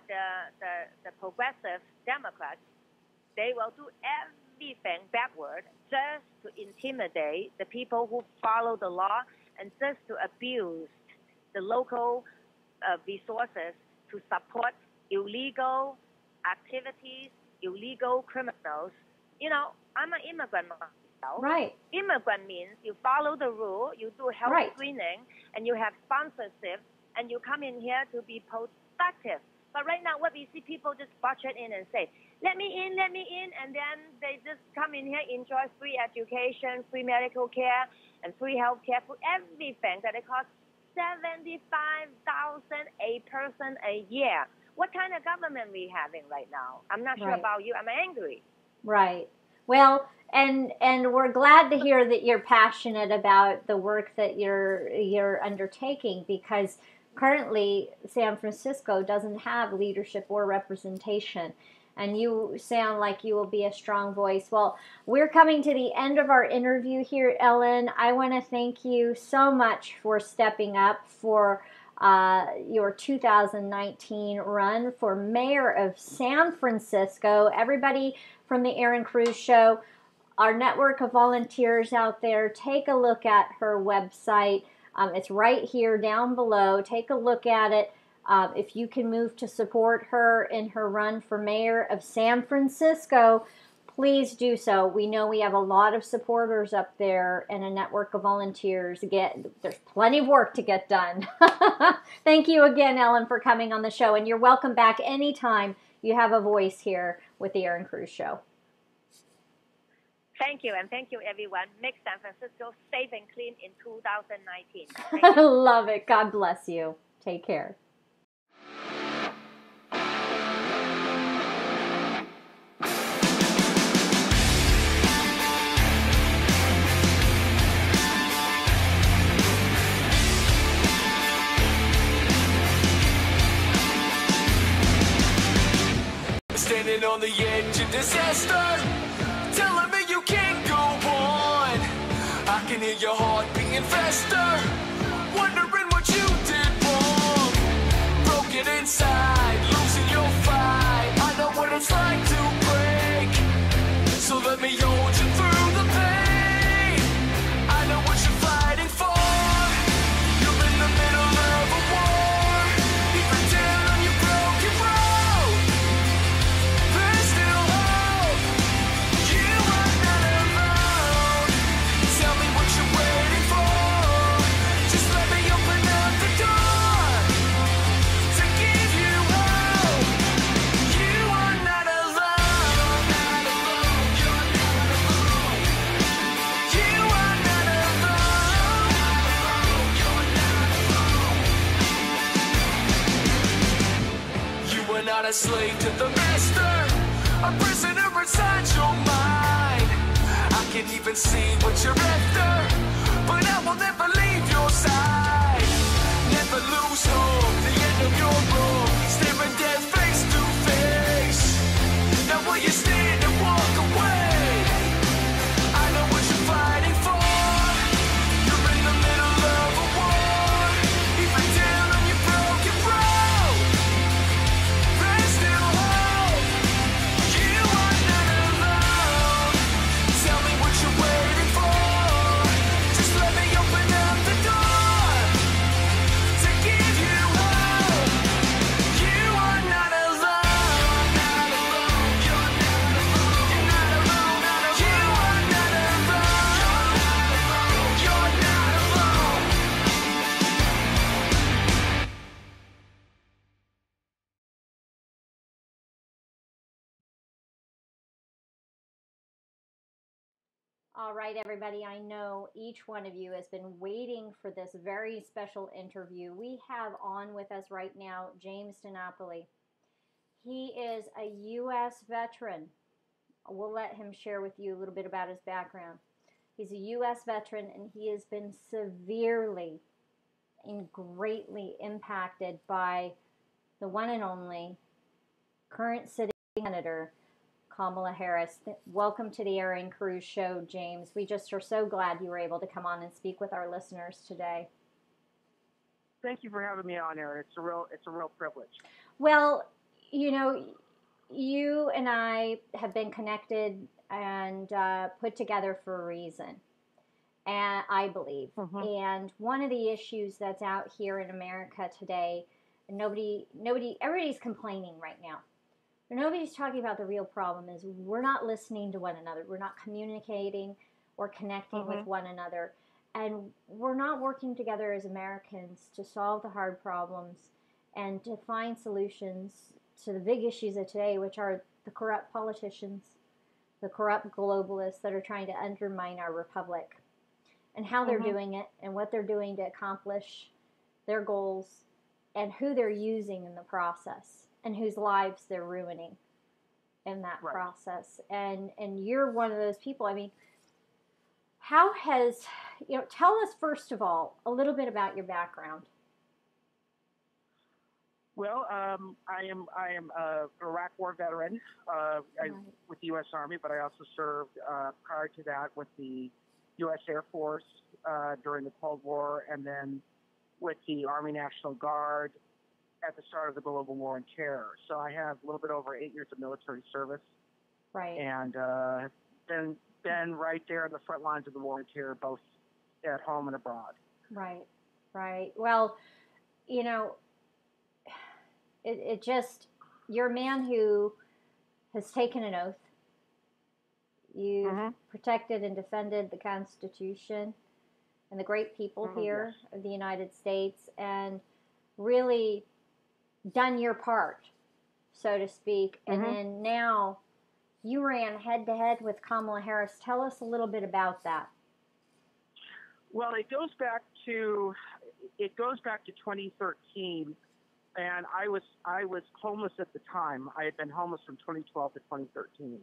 Speaker 8: progressive Democrats, they will do everything backward just to intimidate the people who follow the law and just to abuse the local resources to support illegal activities, illegal criminals. I'm an immigrant myself.
Speaker 2: Right.
Speaker 8: Immigrant means you follow the rule, you do health screening, and you have sponsorship, and you come in here to be productive. But right now, what we see, people just budget in and say, let me in, and then they just come in here, enjoy free education, free medical care, and free health care for everything that it costs $75,000 a person a year. What kind of government we having right now? I'm not sure about you. I'm angry.
Speaker 2: Right. Well, and we're glad to hear that you're passionate about the work that you're undertaking, because currently San Francisco doesn't have leadership or representation. And you sound like you will be a strong voice. Well, we're coming to the end of our interview here, Ellen. I want to thank you so much for stepping up, for your 2019 run for mayor of San Francisco. Everybody from the Erin Cruz Show, our network of volunteers out there, take a look at her website. It's right here down below. Take a look at it. If you can move to support her in her run for mayor of San Francisco, please do so. We know we have a lot of supporters up there and a network of volunteers. There's plenty of work to get done. Thank you again, Ellen, for coming on the show. And you're welcome back anytime you have a voice here with the Erin Cruz Show.
Speaker 8: Thank you, and thank you, everyone. Make San Francisco safe and clean in 2019. Thank you.
Speaker 2: Love it. God bless you. Take care.
Speaker 6: Standing on the edge of disaster, telling me you can't go on. I can hear your heart beating faster, wondering what you did wrong. Broken inside, losing your fight. I know what it's like to break, so let me hold you through the pain. I know what you're fighting for. You're in the middle of a war. Even down on your broken road, there's still hope. You are not alone. Tell me what you're waiting for. Just let me open up the door to give you hope. You are not alone. Not alone. You're not alone. You are not alone. You're not alone. You are not a slave to the master, a prisoner inside your mind. I can even see what you're after, but I will never leave your side. Never lose hope, the end of your road, staring death face to face. Now will you stand and walk away? I know what you're fighting for. You're in the middle of a war, even down on your broken road. There's still hope. You are not alone. Tell me what you're waiting for. Just let me open up the door to give you hope. You are not alone. Not alone. You're not alone. You're not alone. Not alone. You are not alone. You're not alone.
Speaker 2: All right, everybody, I know each one of you has been waiting for this very special interview. We have on with us right now James DiNapoli. He is a U.S. veteran. We'll let him share with you a little bit about his background. He's a U.S. veteran, and he has been severely and greatly impacted by the one and only current city senator, Kamala Harris. Welcome to the Erin Cruz Show, James. We just are so glad you were able to come on and speak with our listeners today.
Speaker 9: Thank you for having me on, Erin. It's a real privilege.
Speaker 2: Well, you know, you and I have been connected and put together for a reason, and I believe. And one of the issues that's out here in America today, everybody's complaining right now. Nobody's talking about the real problem is we're not listening to one another. We're not communicating or connecting with one another. And we're not working together as Americans to solve the hard problems and to find solutions to the big issues of today, which are the corrupt politicians, the corrupt globalists that are trying to undermine our republic, and how they're doing it and what they're doing to accomplish their goals and who they're using in the process and whose lives they're ruining in that process. And you're one of those people. I mean, how has, tell us first of all a little bit about your background.
Speaker 9: Well, I am a Iraq War veteran with the U.S. Army, but I also served prior to that with the U.S. Air Force during the Cold War, and then with the Army National Guard at the start of the global war on terror. So I have a little bit over 8 years of military service.
Speaker 2: Right.
Speaker 9: And been right there in the front lines of the war on terror, both at home and abroad.
Speaker 2: Right. Right. Well, you know, it just, you're a man who has taken an oath. You've protected and defended the Constitution and the great people here of the United States, and really done your part, so to speak. And then now you ran head-to-head with Kamala Harris. Tell us a little bit about that.
Speaker 9: Well, it goes back to 2013, and I was homeless at the time. I had been homeless from 2012 to 2013.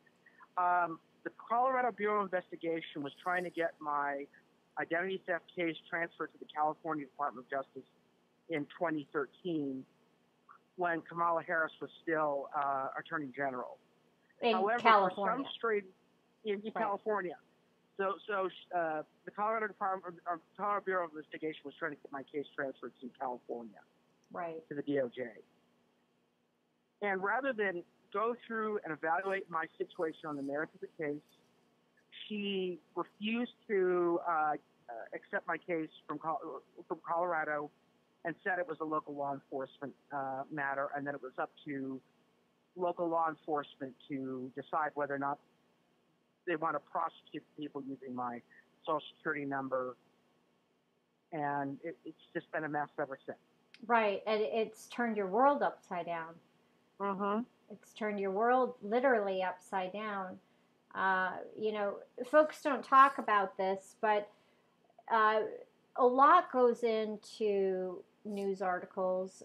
Speaker 9: The Colorado Bureau of Investigation was trying to get my identity theft case transferred to the California Department of Justice in 2013, when Kamala Harris was still Attorney General. However,
Speaker 2: California.
Speaker 9: For some strange, in California. So the Colorado Bureau of Investigation was trying to get my case transferred to California, to the DOJ. And rather than go through and evaluate my situation on the merits of the case, she refused to accept my case from Colorado, and said it was a local law enforcement matter, and that it was up to local law enforcement to decide whether or not they want to prosecute people using my Social Security number. And it's just been a mess ever since.
Speaker 2: Right, and it's turned your world upside down. It's turned your world literally upside down. You know, folks don't talk about this, but a lot goes into news articles,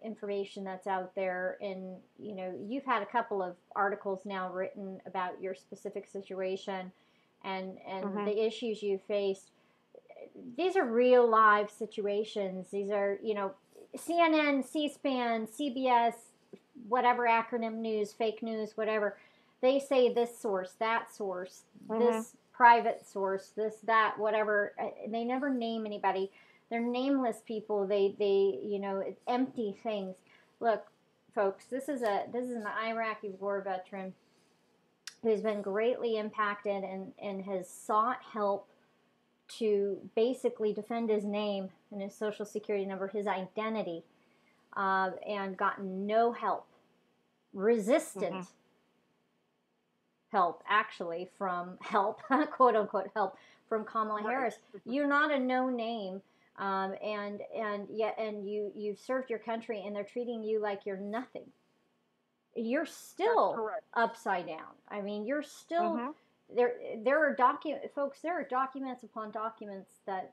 Speaker 2: information that's out there, and you know, you've had a couple of articles now written about your specific situation and the issues you faced. These are real live situations. These are, you know, CNN, C-SPAN, CBS, whatever acronym news, fake news, whatever. They say this source, that source, this private source, this, that, whatever. They never name anybody. They're nameless people. They you know, it's empty things. Look, folks, this is an Iraqi war veteran who's been greatly impacted and has sought help to basically defend his name and his Social Security number, his identity, and gotten no help, resistant help, actually, from help, quote unquote help, from Kamala Harris. You're not a no name, and you've served your country, and they're treating you like you're nothing. You're still upside down. I mean, you're still there are folks. There are documents upon documents that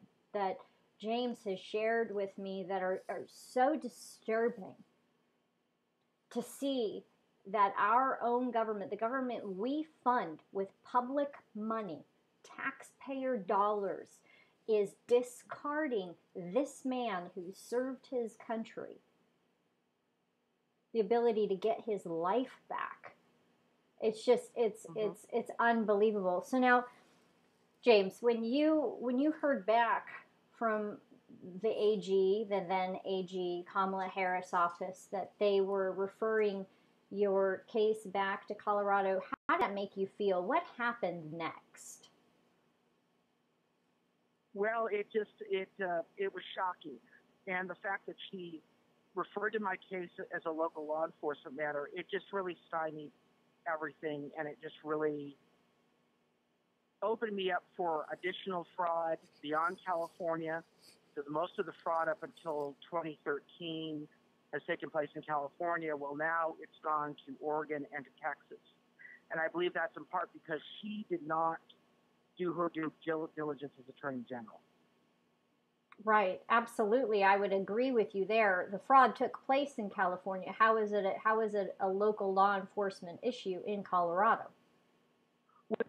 Speaker 2: James has shared with me that are so disturbing to see that our own government, the government we fund with public money, taxpayer dollars, is discarding this man who served his country, the ability to get his life back. It's just, it's unbelievable. So now, James, when you heard back from the AG, the then AG Kamala Harris office, that they were referring your case back to Colorado, how did that make you feel? What happened next?
Speaker 9: Well, it was shocking. And the fact that she referred to my case as a local law enforcement matter, it just really stymied everything, and it just really opened me up for additional fraud beyond California. Because most of the fraud up until 2013 has taken place in California. Well, now it's gone to Oregon and to Texas. And I believe that's in part because she did not do her due diligence as Attorney General.
Speaker 2: Right, absolutely. I would agree with you there. The fraud took place in California. How is it a local law enforcement issue in Colorado?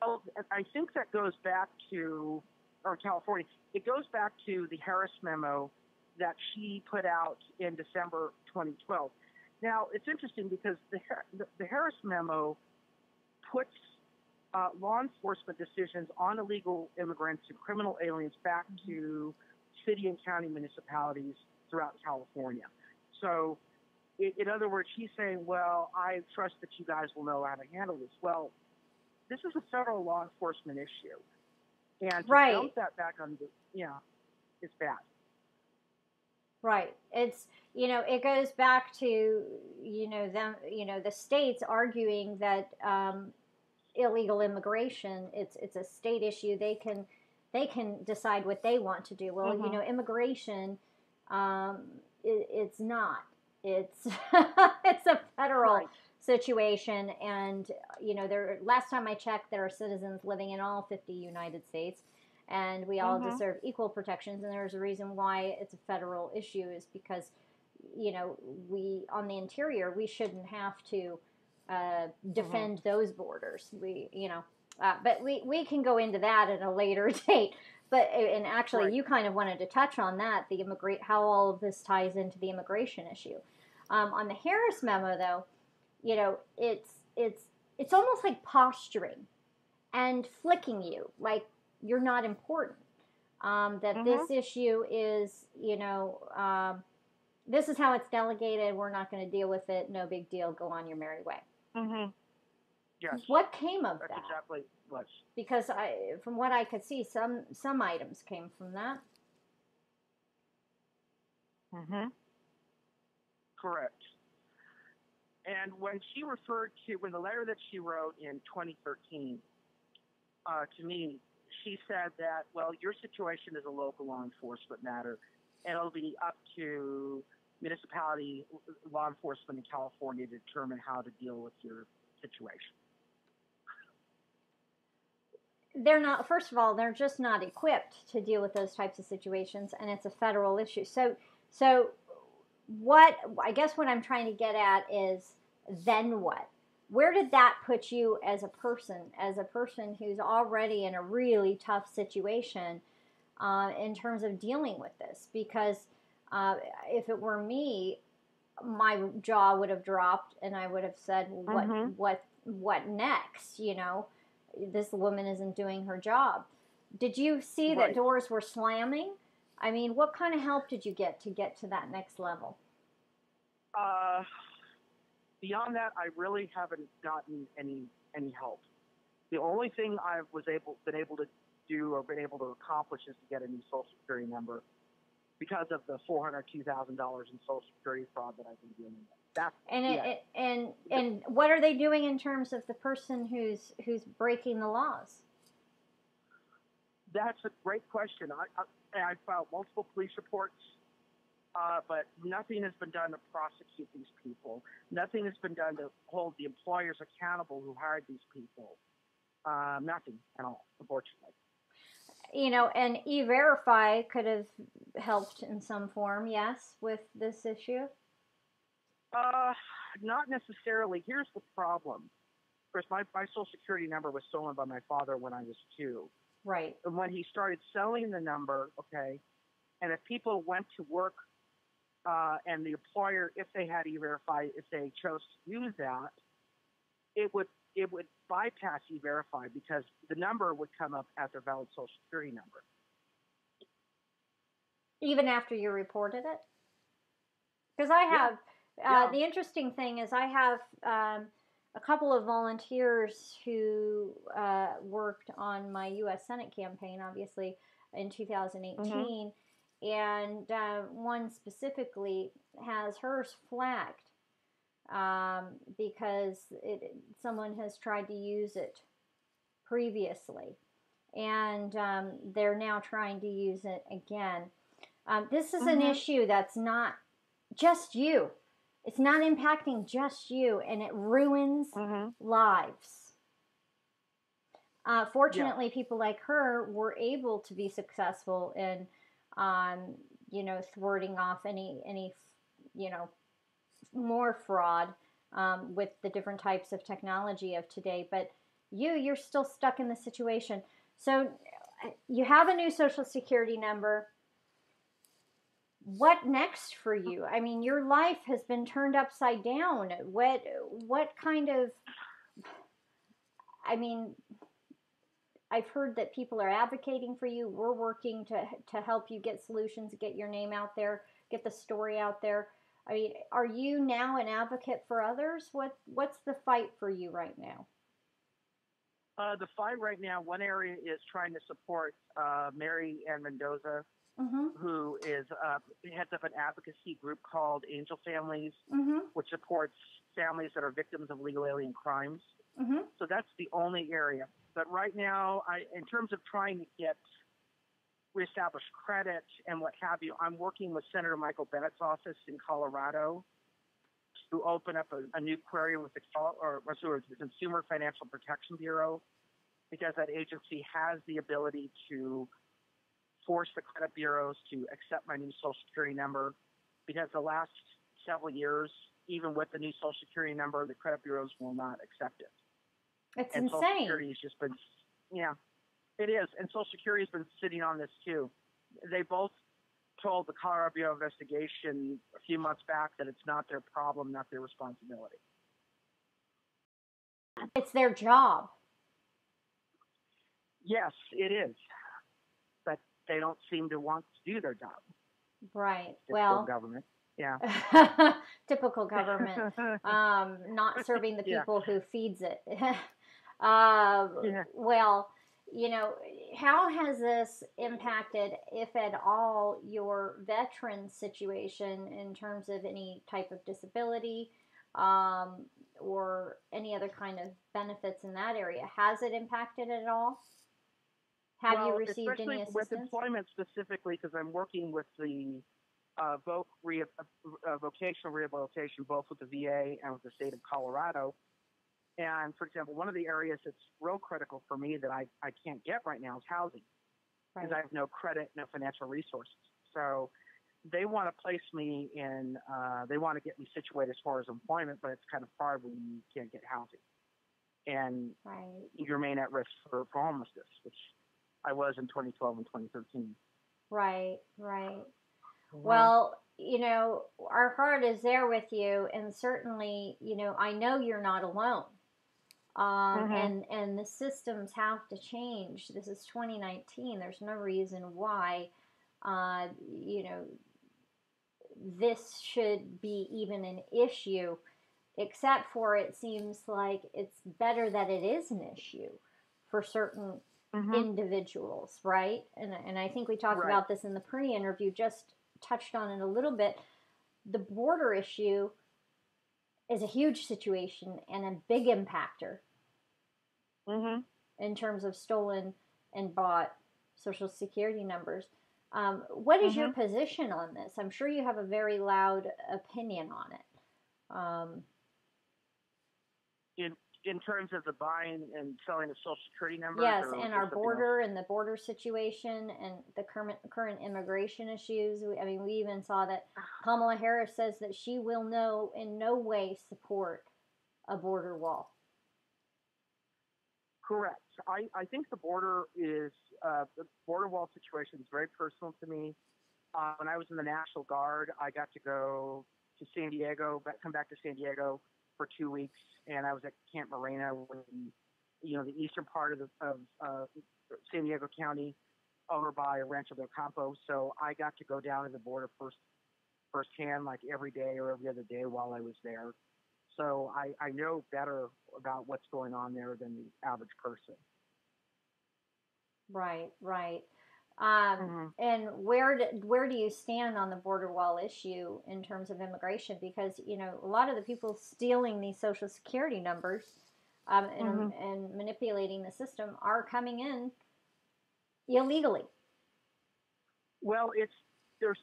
Speaker 9: Well, I think that goes back to, or California, it goes back to the Harris memo that she put out in December 2012. Now, it's interesting because the Harris memo puts law enforcement decisions on illegal immigrants and criminal aliens back to city and county municipalities throughout California. So, in other words, he's saying, well, I trust that you guys will know how to handle this. Well, this is a federal law enforcement issue. And to dump that back on it's bad.
Speaker 2: Right. It's, it goes back to, the states arguing that illegal immigration, it's a state issue. They can decide what they want to do. Well, immigration, it's not. It's it's a federal situation, and last time I checked, there are citizens living in all 50 United States, and we all deserve equal protections. And there's a reason why it's a federal issue, is because we on the interior, we shouldn't have to defend those borders. But we can go into that at a later date. But and actually, you kind of wanted to touch on that, how all of this ties into the immigration issue. On the Harris memo, though, it's almost like posturing and flicking you like you're not important. That this issue is, this is how it's delegated. We're not going to deal with it. No big deal. Go on your merry way.
Speaker 9: Yes.
Speaker 2: What came of that?
Speaker 9: That's exactly what.
Speaker 2: Because from what I could see, some items came from that.
Speaker 9: Correct. And when the letter that she wrote in 2013 to me, she said that, well, your situation is a local law enforcement matter, and it'll be up to municipality law enforcement in California to determine how to deal with your situation.
Speaker 2: They're not, first of all, they're just not equipped to deal with those types of situations, and it's a federal issue. So what I'm trying to get at is, then what? Where did that put you as a person who's already in a really tough situation in terms of dealing with this? Because if it were me, my jaw would have dropped, and I would have said, what next? This woman isn't doing her job. Did you see that doors were slamming? I mean, what kind of help did you get to that next level?
Speaker 9: Beyond that, I really haven't gotten any help. The only thing I was been able to do or been able to accomplish is to get a new Social Security number because of the $402,000 in Social Security fraud that I've been dealing with.
Speaker 2: And what are they doing in terms of the person who's breaking the laws?
Speaker 9: That's a great question. I filed multiple police reports, but nothing has been done to prosecute these people. Nothing has been done to hold the employers accountable who hired these people. Nothing at all, unfortunately.
Speaker 2: And E-Verify could have helped in some form, yes, with this issue?
Speaker 9: Not necessarily. Here's the problem. First, my Social Security number was stolen by my father when I was 2.
Speaker 2: Right.
Speaker 9: And when he started selling the number, and if people went to work and the employer, if they had E-Verify, if they chose to use that, it would bypass E-Verify because the number would come up as a valid Social Security number.
Speaker 2: Even after you reported it? Because I have... The interesting thing is I have a couple of volunteers who worked on my U.S. Senate campaign, obviously, in 2018, and one specifically has hers flagged because someone has tried to use it previously, and they're now trying to use it again. This is an issue that's not just you. It's not impacting just you, and it ruins lives. Fortunately, people like her were able to be successful in, thwarting off any more fraud with the different types of technology of today. But you're still stuck in the situation. So you have a new Social Security number. What next for you? I mean, your life has been turned upside down. What kind of, I mean, I've heard that people are advocating for you. We're working to help you get solutions, get your name out there, get the story out there. I mean, are you now an advocate for others? What's the fight for you right now?
Speaker 9: The fight right now, one area is trying to support Mary Ann Mendoza, who heads up an advocacy group called Angel Families, which supports families that are victims of legal alien crimes. So that's the only area. But right now, in terms of trying to reestablish credit and what have you, I'm working with Senator Michael Bennett's office in Colorado to open up a new query with the Consumer Financial Protection Bureau, because that agency has the ability to force the credit bureaus to accept my new Social Security number, because the last several years, even with the new Social Security number, the credit bureaus will not accept it.
Speaker 2: It's
Speaker 9: and
Speaker 2: insane.
Speaker 9: Social Security has just been, it is. And Social Security has been sitting on this too. They both told the Colorado Bureau of Investigation a few months back that it's not their problem, not their responsibility.
Speaker 2: It's their job.
Speaker 9: Yes, it is. But they don't seem to want to do their job.
Speaker 2: Right.
Speaker 9: Typical government. Yeah.
Speaker 2: Typical government. Not serving the people who feeds it. Well, how has this impacted, if at all, your veteran situation in terms of any type of disability or any other kind of benefits in that area? Has it impacted it at all? Have you received any assistance?
Speaker 9: With employment specifically, because I'm working with the vocational rehabilitation, both with the VA and with the state of Colorado. And, for example, one of the areas that's real critical for me that I can't get right now is housing, because I have no credit, no financial resources. So they want to place me in, they want to get me situated as far as employment, but it's kind of hard when you can't get housing. And you remain at risk for homelessness, which I was in 2012 and 2013. Right.
Speaker 2: Well, our heart is there with you, and certainly, I know you're not alone. And the systems have to change. This is 2019. There's no reason why, this should be even an issue, except for it seems like it's better that it is an issue for certain individuals, right? And I think we talked about this in the pre-interview, just touched on it a little bit. The border issue is a huge situation and a big impactor in terms of stolen and bought Social Security numbers. What is your position on this? I'm sure you have a very loud opinion on it.
Speaker 9: In terms of the buying and selling of Social Security numbers?
Speaker 2: Yes, and our border and the border situation and the current immigration issues. We even saw that Kamala Harris says that she will in no way support a border wall.
Speaker 9: Correct. I think the border wall situation is very personal to me. When I was in the National Guard, I got to go to San Diego, come back to San Diego for 2 weeks, and I was at Camp Morena, the eastern part of San Diego County, over by Rancho del Campo. So I got to go down to the border firsthand, like every day or every other day while I was there. So I know better about what's going on there than the average person.
Speaker 2: Right. And where do you stand on the border wall issue in terms of immigration? Because, a lot of the people stealing these Social Security numbers and manipulating the system are coming in illegally.
Speaker 9: Well, there's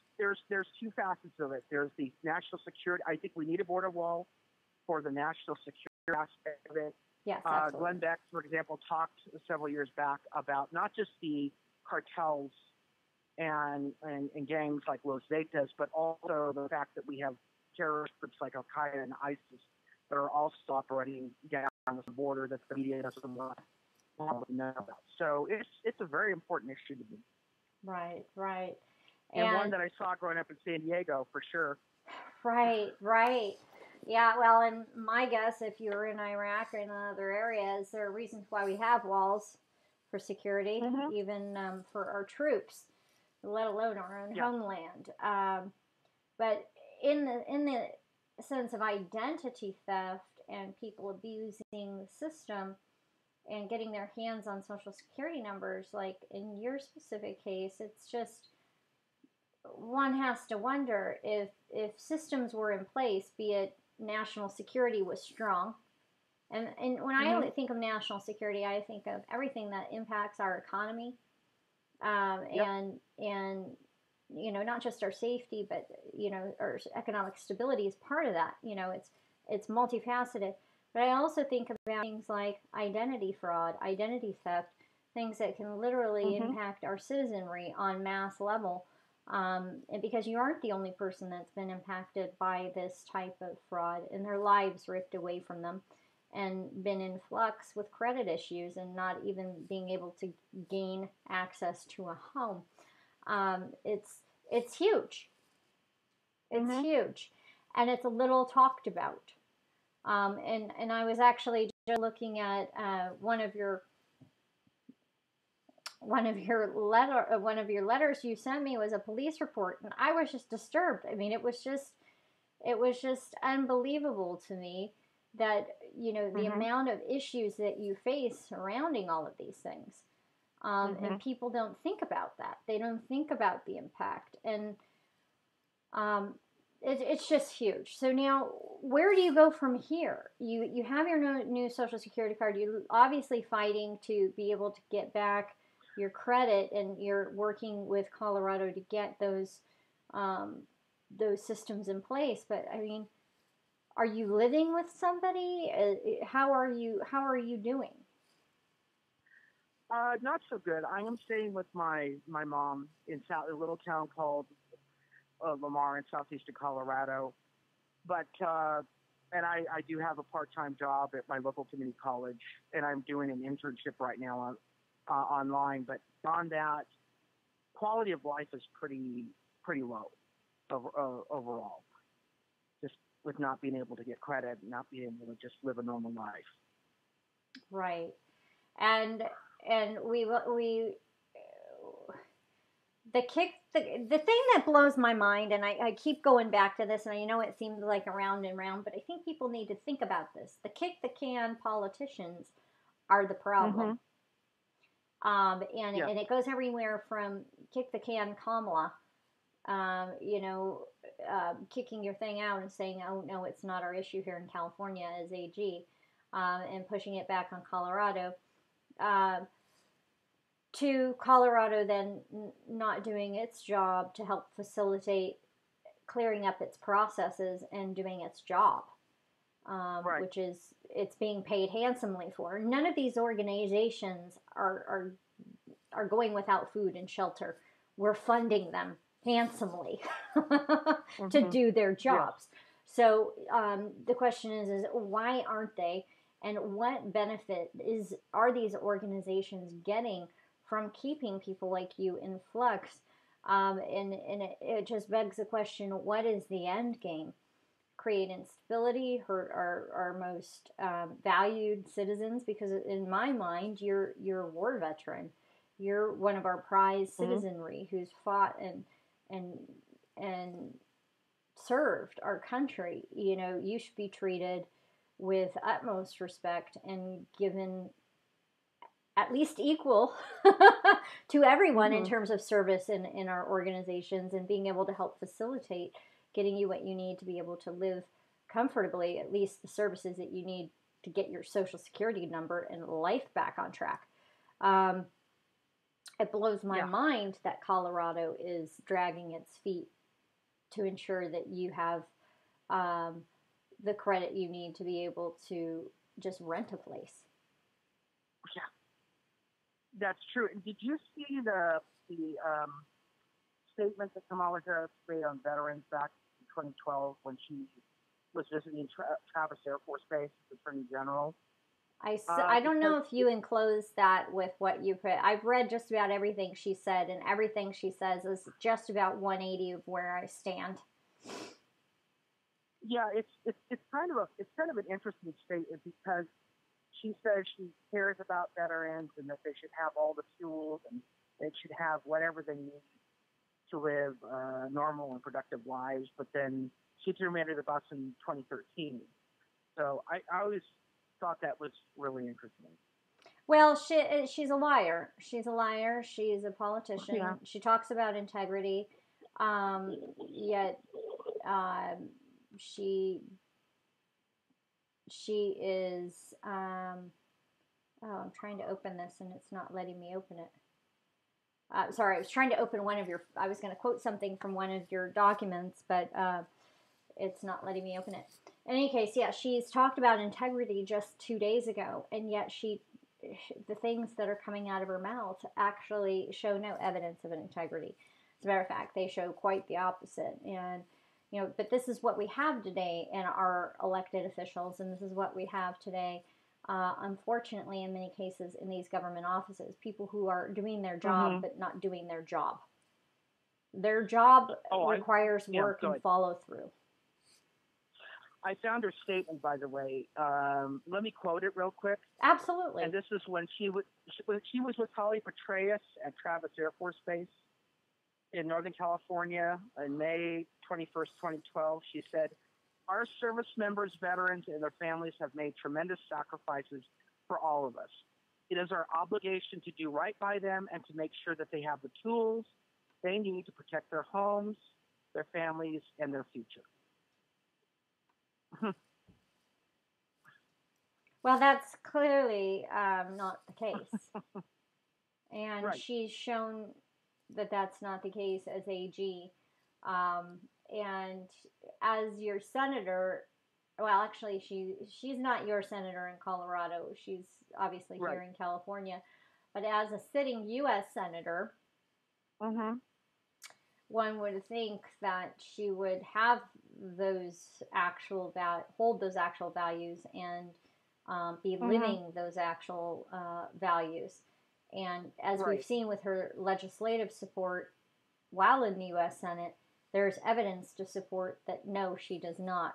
Speaker 9: two facets of it. There's the national security. I think we need a border wall for the national security aspect of it.
Speaker 2: Yes,
Speaker 9: Glenn Beck, for example, talked several years back about not just the cartels and gangs like Los Zetas, but also the fact that we have terrorist groups like Al Qaeda and ISIS that are also operating down the border that the media doesn't want to know about. So it's a very important issue to me.
Speaker 2: Right.
Speaker 9: And one that I saw growing up in San Diego for sure.
Speaker 2: Right. Yeah, well, and my guess, if you're in Iraq or in other areas, there are reasons why we have walls for security, even for our troops, let alone our own homeland. But in the sense of identity theft and people abusing the system and getting their hands on Social Security numbers, like in your specific case, it's just, one has to wonder if systems were in place, be it national security was strong. And when I think of national security, I think of everything that impacts our economy, and you know, not just our safety, but you know, our economic stability is part of that. You know, it's multifaceted. But I also think about things like identity fraud, identity theft, things that can literally impact our citizenry on mass level. And because you aren't the only person that's been impacted by this type of fraud and their lives ripped away from them and been in flux with credit issues and not even being able to gain access to a home. It's huge. It's huge. And it's a little talked about. And I was actually just looking at one of your letters you sent me was a police report, and I was just disturbed. I mean, it was just unbelievable to me that, you know, the amount of issues that you face surrounding all of these things. And people don't think about that. They don't think about the impact. And it's just huge. So now, where do you go from here? You have your new Social Security card. You're obviously fighting to be able to get back your credit, and you're working with Colorado to get those systems in place. But I mean, are you living with somebody? How are you doing?
Speaker 9: Not so good. I am staying with my mom in a little town called Lamar in southeastern Colorado. But and I do have a part-time job at my local community college, and I'm doing an internship right now online. But on that, quality of life is pretty low overall. Just with not being able to get credit, not being able to just live a normal life.
Speaker 2: Right, and we the thing that blows my mind, and I keep going back to this, and I know it seems like around and round, but I think people need to think about this. The kick the can politicians are the problem. And it goes everywhere from kick the can Kamala, kicking your thing out and saying, oh, no, it's not our issue here in California as AG, and pushing it back on Colorado, to Colorado then not doing its job to help facilitate clearing up its processes and doing its job, which is it's being paid handsomely for. None of these organizations are going without food and shelter. We're funding them handsomely to do their jobs. So the question is why aren't they, and what benefit are these organizations getting from keeping people like you in flux? And it just begs the question, what is the end game? Create instability, hurt our most valued citizens? Because in my mind, you're a war veteran. You're one of our prized citizenry who's fought and served our country. You know, you should be treated with utmost respect and given at least equal to everyone in terms of service in our organizations, and being able to help facilitate getting you what you need to be able to live comfortably, at least the services that you need to get your Social Security number and life back on track. It blows my mind that Colorado is dragging its feet to ensure that you have the credit you need to be able to just rent a place.
Speaker 9: Yeah. That's true. And did you see the statement that Kamala Harris made on veterans back in 2012 when she was visiting Travis Air Force Base as Attorney General?
Speaker 2: I don't know if you enclosed that with what you put. I've read just about everything she said, and everything she says is just about 180 of where I stand.
Speaker 9: Yeah, it's kind of an interesting statement, because she says she cares about veterans and that they should have all the tools and they should have whatever they need to live normal and productive lives. But then she threw me under the bus in 2013. So I always thought that was really interesting.
Speaker 2: Well, she's a liar. She's a liar. She's a politician.
Speaker 9: Yeah.
Speaker 2: She talks about integrity, yet she is. I'm trying to open this and it's not letting me open it. Sorry, I was trying to open I was going to quote something from one of your documents, but it's not letting me open it. In any case, yeah, she's talked about integrity just 2 days ago, and yet the things that are coming out of her mouth actually show no evidence of an integrity. As a matter of fact, they show quite the opposite. And, but this is what we have today in our elected officials, and this is what we have today, unfortunately, in many cases, in these government offices. People who are doing their job, but not doing their job. Their job requires work and follow through.
Speaker 9: I found her statement, by the way. Let me quote it real quick.
Speaker 2: Absolutely.
Speaker 9: And this is when she was with Holly Petraeus at Travis Air Force Base in Northern California on May 21st, 2012. She said, "Our service members, veterans, and their families have made tremendous sacrifices for all of us. It is our obligation to do right by them and to make sure that they have the tools they need to protect their homes, their families, and their future."
Speaker 2: Well, that's clearly not the case. And
Speaker 9: Right.
Speaker 2: She's shown that that's not the case as AG. And as your senator, well, actually, she's not your senator in Colorado. She's obviously here in California. But as a sitting U.S. senator, one would think that she would have hold those actual values and be living those actual values. And as we've seen with her legislative support while in the U.S. Senate, there's evidence to support that no, she does not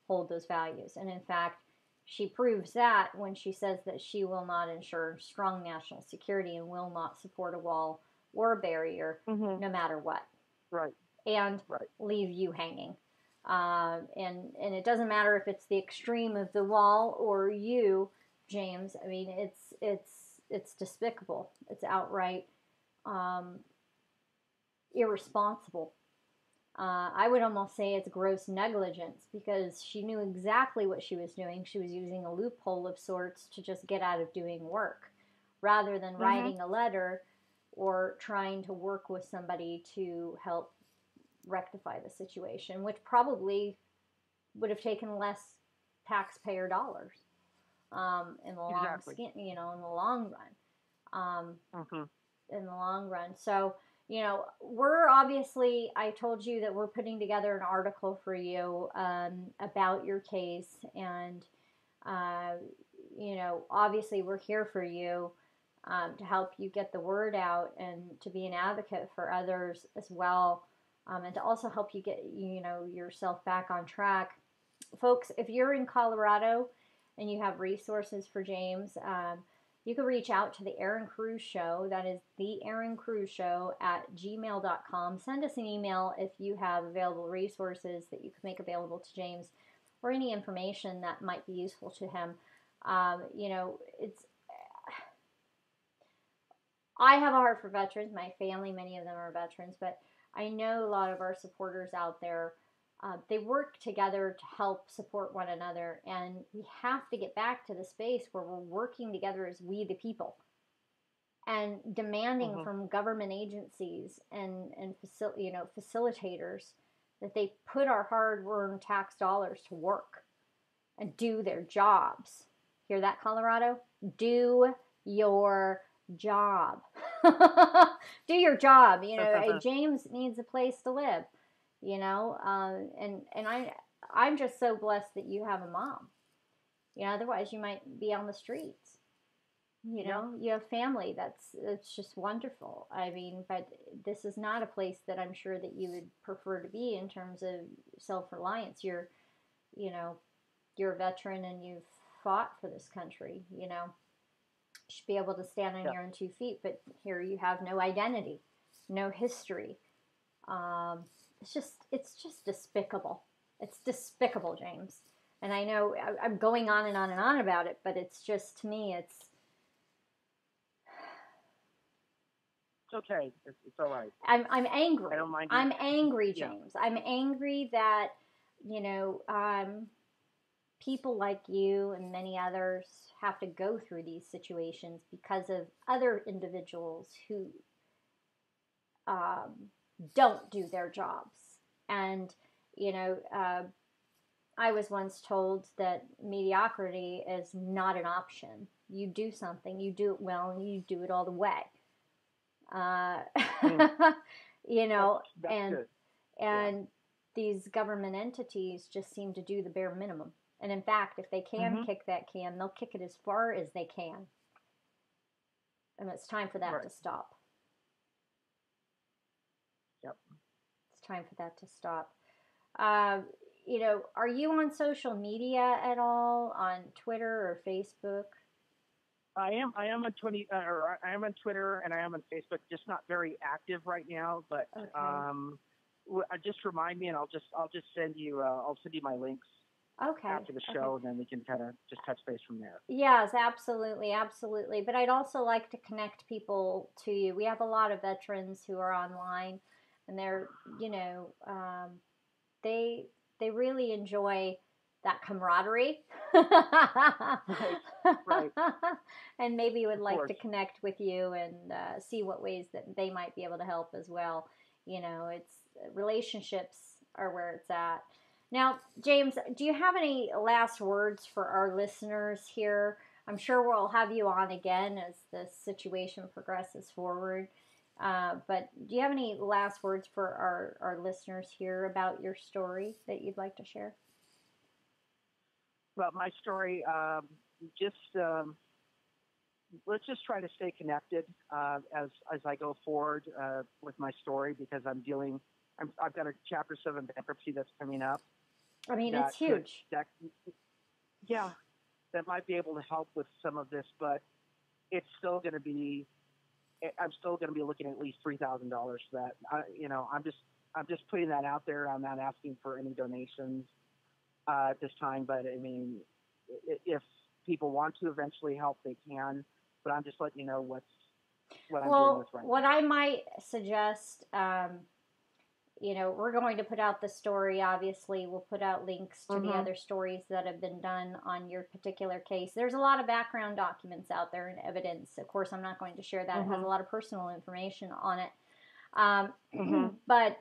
Speaker 2: hold those values. And in fact, she proves that when she says that she will not ensure strong national security and will not support a wall or a barrier no matter what.
Speaker 9: Right.
Speaker 2: And leave you hanging. And it doesn't matter if it's the extreme of the wall or you, James. I mean, it's despicable. It's outright irresponsible. I would almost say it's gross negligence because she knew exactly what she was doing. She was using a loophole of sorts to just get out of doing work rather than writing a letter or trying to work with somebody to help rectify the situation, which probably would have taken less taxpayer dollars in the in the long run. In the long run. So, we're obviously, I told you that we're putting together an article for you about your case, and obviously we're here for you to help you get the word out and to be an advocate for others as well. And to also help you get, yourself back on track. Folks, if you're in Colorado and you have resources for James, you can reach out to the Erin Cruz Show. That is the Erin Cruz Show at gmail.com. Send us an email if you have available resources that you can make available to James or any information that might be useful to him. I have a heart for veterans. My family, many of them are veterans, but I know a lot of our supporters out there, they work together to help support one another, and we have to get back to the space where we're working together as we the people and demanding from government agencies and facilitators that they put our hard-earned tax dollars to work and do their jobs. Hear that, Colorado? Do your job. Do your job. James needs a place to live, and I'm just so blessed that you have a mom. Otherwise you might be on the streets. You have family. It's just wonderful. I mean, but this is not a place that I'm sure that you would prefer to be in terms of self-reliance. You're a veteran and you've fought for this country, you know. You should be able to stand on your own 2 feet, but here you have no identity, no history. It's just despicable. It's despicable, James. And I know I'm going on and on and on about it, but it's just, to me, it's
Speaker 9: okay. It's all right.
Speaker 2: I'm angry.
Speaker 9: I don't mind.
Speaker 2: I'm angry, James. I'm angry that, you know, people like you and many others have to go through these situations because of other individuals who don't do their jobs. And, you know, I was once told that mediocrity is not an option. You do something, you do it well, and you do it all the way. You know,
Speaker 9: that's good.
Speaker 2: And these government entities just seem to do the bare minimum. And in fact, if they can kick that can, they'll kick it as far as they can. And it's time for that to stop.
Speaker 9: Yep.
Speaker 2: It's time for that to stop. You know, are you on social media at all, on Twitter or Facebook?
Speaker 9: I am on I am on Twitter and I am on Facebook. Just not very active right now, but just remind me, and I'll just send you my links.
Speaker 2: Okay.
Speaker 9: After the show, and then we can kind of just touch base from there.
Speaker 2: Yes, absolutely, absolutely. But I'd also like to connect people to you. We have a lot of veterans who are online, and they're, you know, they really enjoy that camaraderie.
Speaker 9: Right.
Speaker 2: And maybe would like to connect with you and see what ways that they might be able to help as well. You know, it's relationships are where it's at. Now, James, do you have any last words for our listeners here? I'm sure we'll have you on again as the situation progresses forward. But do you have any last words for our listeners here about your story that you'd like to share?
Speaker 9: Well, my story, let's just try to stay connected as I go forward with my story, because I've got a Chapter 7 bankruptcy that's coming up.
Speaker 2: I mean, it's huge.
Speaker 9: That might be able to help with some of this, but it's still going to be. I'm still going to be looking at least $3,000 for that. I'm just putting that out there. I'm not asking for any donations at this time, but I mean, if people want to eventually help, they can. But I'm just letting you know what I'm dealing with right now.
Speaker 2: What I might suggest. You know, we're going to put out the story, obviously. We'll put out links to the other stories that have been done on your particular case. There's a lot of background documents out there and evidence. Of course, I'm not going to share that. It has a lot of personal information on it. But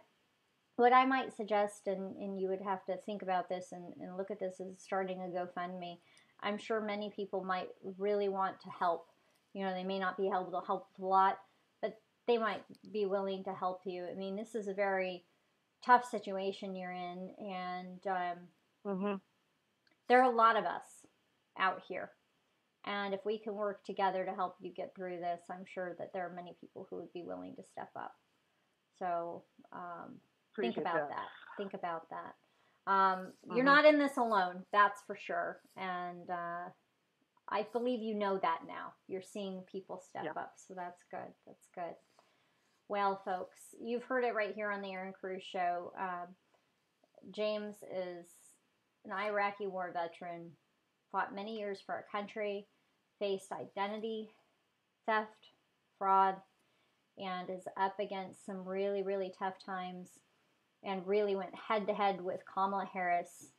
Speaker 2: what I might suggest, and you would have to think about this and look at this as starting a GoFundMe. I'm sure many people might really want to help. You know, they may not be able to help a lot, but they might be willing to help you. I mean, this is a very tough situation you're in, and there are a lot of us out here. And if we can work together to help you get through this, I'm sure that there are many people who would be willing to step up. So think about that. Think about that. You're not in this alone, that's for sure. And I believe you know that now. You're seeing people step up, so that's good. That's good. Well, folks, you've heard it right here on the Erin Cruz Show. James is an Iraqi war veteran, fought many years for our country, faced identity theft, fraud, and is up against some really, really tough times, and really went head-to-head with Kamala Harris,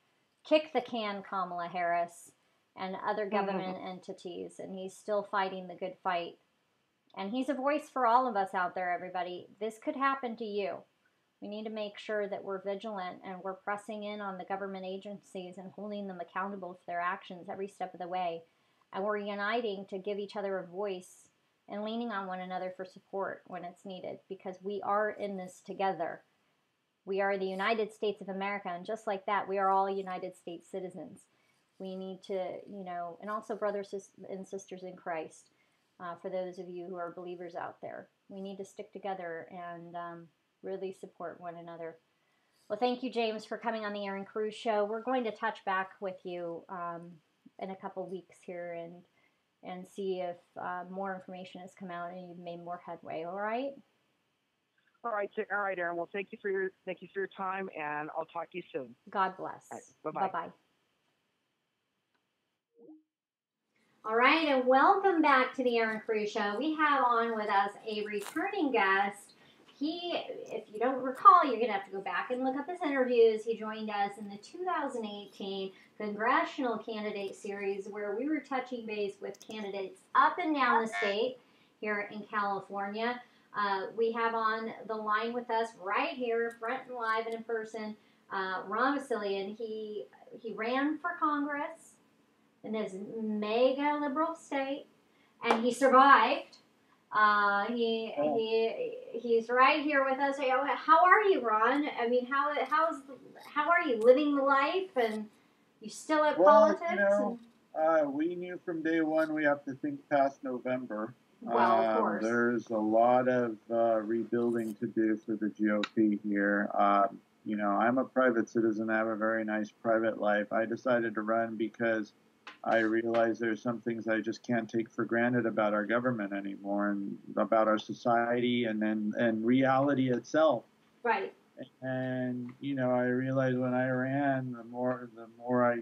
Speaker 2: kick the can Kamala Harris, and other government entities, and he's still fighting the good fight. And he's a voice for all of us out there, everybody. This could happen to you. We need to make sure that we're vigilant and we're pressing in on the government agencies and holding them accountable for their actions every step of the way. And we're uniting to give each other a voice and leaning on one another for support when it's needed, because we are in this together. We are the United States of America, and just like that, we are all United States citizens. We need to, you know, and also brothers and sisters in Christ. For those of you who are believers out there, we need to stick together and really support one another. Well, thank you, James, for coming on the Erin Cruz Show. We're going to touch back with you in a couple weeks here and see if more information has come out and you've made more headway. All right.
Speaker 9: All right, Erin. Well, thank you for your time, and I'll talk to you soon.
Speaker 2: God bless.
Speaker 9: Right, bye-bye.
Speaker 2: Bye-bye. All right, and welcome back to the Erin Cruz Show. We have on with us a returning guest. He, if you don't recall, you're going to have to go back and look up his interviews. He joined us in the 2018 Congressional Candidate Series, where we were touching base with candidates up and down the state here in California. We have on the line with us right here, front and live and in person, Ron Vasilian. He ran for Congress in his mega liberal state, and he survived. He's right here with us. How are you, Ron? I mean, how are you living the life, and you still at politics?
Speaker 10: We knew from day one we have to think past November.
Speaker 2: Well, of course.
Speaker 10: There's a lot of rebuilding to do for the GOP here. I'm a private citizen. I have a very nice private life. I decided to run because I realize there's some things I just can't take for granted about our government anymore, and about our society, and reality itself.
Speaker 2: Right.
Speaker 10: And I realized when I ran, the more I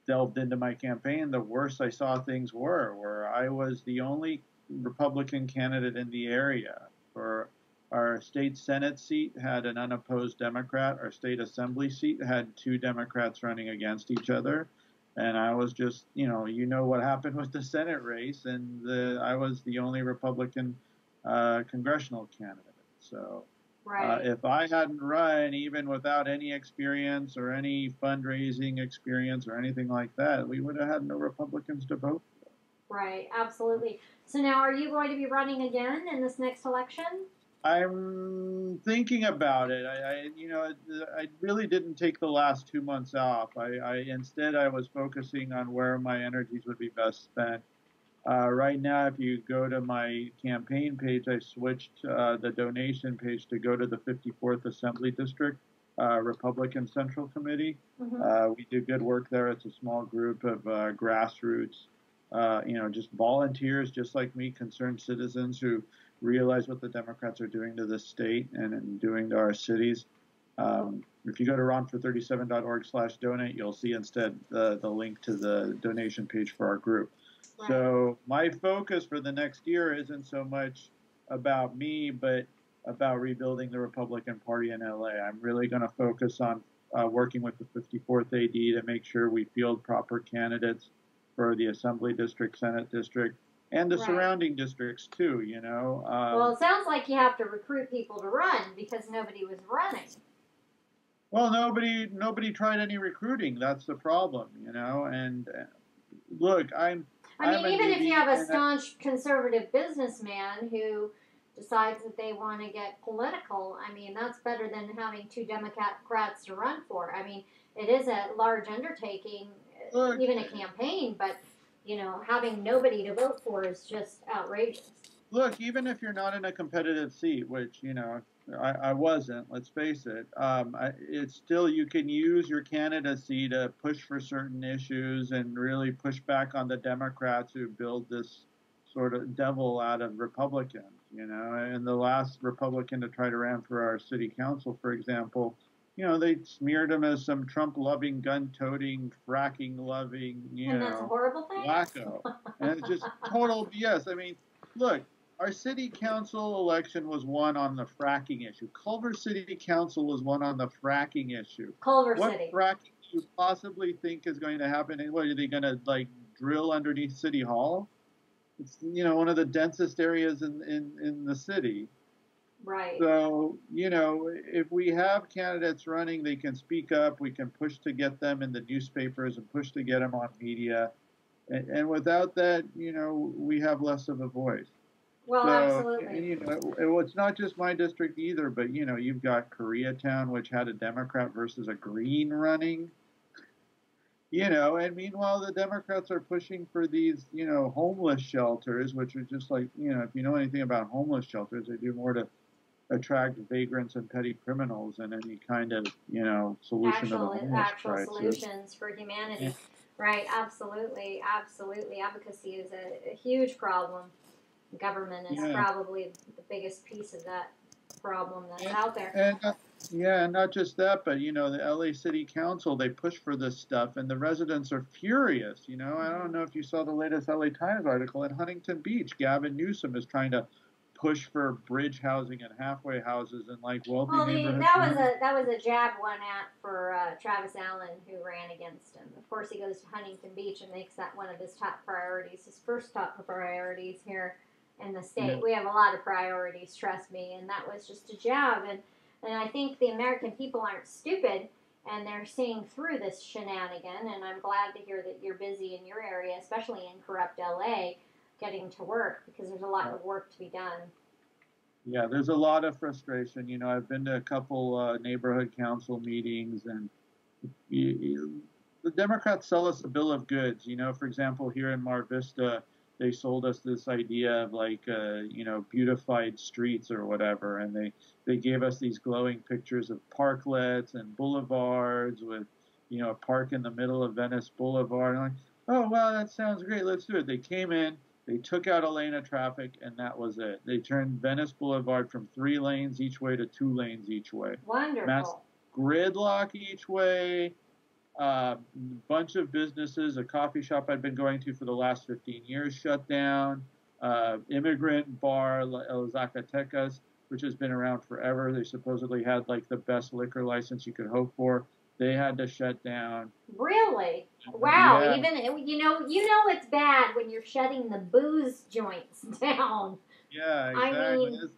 Speaker 10: delved into my campaign, the worse I saw things were. Where I was the only Republican candidate in the area. For our state Senate seat had an unopposed Democrat. Our state Assembly seat had 2 Democrats running against each other. And I was just, what happened with the Senate race, and I was the only Republican congressional candidate. So
Speaker 2: right.
Speaker 10: If I hadn't run, even without any experience or any fundraising experience or anything like that, we would have had no Republicans to vote for.
Speaker 2: Right, absolutely. So now, are you going to be running again in this next election?
Speaker 10: I'm thinking about it. I really didn't take the last 2 months off. Instead, I was focusing on where my energies would be best spent. Right now, if you go to my campaign page, I switched the donation page to go to the 54th Assembly District Republican Central Committee.
Speaker 2: Mm-hmm.
Speaker 10: We do good work there. It's a small group of grassroots, just volunteers, just like me, concerned citizens who realize what the Democrats are doing to this state and doing to our cities. If you go to ronfor37.org/donate, you'll see instead the link to the donation page for our group.
Speaker 2: Right.
Speaker 10: So my focus for the next year isn't so much about me, but about rebuilding the Republican Party in LA. I'm really going to focus on working with the 54th AD to make sure we field proper candidates for the Assembly District, Senate District, and the surrounding districts too,
Speaker 2: well, it sounds like you have to recruit people to run because nobody was running.
Speaker 10: Well, nobody tried any recruiting. That's the problem, And look, even if
Speaker 2: you have a staunch conservative businessman who decides that they want to get political, that's better than having 2 Democrats to run for. It is a large undertaking, even a campaign, but having nobody to vote for is just outrageous.
Speaker 10: Look, even if you're not in a competitive seat, which, I wasn't, let's face it, it's still, you can use your candidacy to push for certain issues and really push back on the Democrats who build this sort of devil out of Republicans, And the last Republican to try to run for our city council, for example, they smeared him as some Trump-loving, gun-toting, fracking-loving,
Speaker 2: and that's a horrible thing.
Speaker 10: Wacko. And it's just total BS. Look, our city council election was won on the fracking issue. Culver City Council was won on the fracking issue.
Speaker 2: What
Speaker 10: fracking do you possibly think is going to happen? What, are they going to, drill underneath City Hall? It's, one of the densest areas in the city.
Speaker 2: Right.
Speaker 10: So, if we have candidates running, they can speak up. We can push to get them in the newspapers and push to get them on media. And without that, we have less of a voice.
Speaker 2: Well,
Speaker 10: so,
Speaker 2: absolutely.
Speaker 10: It's not just my district either, but, you've got Koreatown, which had a Democrat versus a Green running. And meanwhile, the Democrats are pushing for these, homeless shelters, which are just like, if you know anything about homeless shelters, they do more to attract vagrants and petty criminals than any kind of, solution to the homeless crisis.
Speaker 2: Actual solutions for humanity. Right, absolutely, absolutely. Advocacy is a huge problem. Government is probably the biggest piece of that problem that's out there.
Speaker 10: And not just that, but the LA City Council, they push for this stuff, and the residents are furious. I don't know if you saw the latest LA Times article in Huntington Beach. Gavin Newsom is trying to push for bridge housing and halfway houses in wealthy neighborhoods.
Speaker 2: That was a jab one for Travis Allen, who ran against him. Of course, he goes to Huntington Beach and makes that one of his top priorities, his first top priorities here in the state. We have a lot of priorities, trust me, and that was just a jab. And I think the American people aren't stupid, and they're seeing through this shenanigan, and I'm glad to hear that you're busy in your area, especially in corrupt LA, getting to work, because there's a lot of work to be done.
Speaker 10: Yeah, there's a lot of frustration. I've been to a couple neighborhood council meetings, and the Democrats sell us a bill of goods. For example, here in Mar Vista, they sold us this idea of beautified streets or whatever, and they gave us these glowing pictures of parklets and boulevards with, a park in the middle of Venice Boulevard. And I'm like, oh, wow, that sounds great. Let's do it. They came in, they took out a lane of traffic, and that was it. They turned Venice Boulevard from 3 lanes each way to 2 lanes each way.
Speaker 2: Wonderful.
Speaker 10: Mass gridlock each way. Bunch of businesses, a coffee shop I'd been going to for the last 15 years shut down. Immigrant bar, El Zacatecas, which has been around forever. They supposedly had the best liquor license you could hope for. They had to shut down.
Speaker 2: Really? Wow.
Speaker 10: Yeah.
Speaker 2: Even it's bad when you're shutting the booze joints down.
Speaker 10: Yeah, exactly.
Speaker 2: I mean,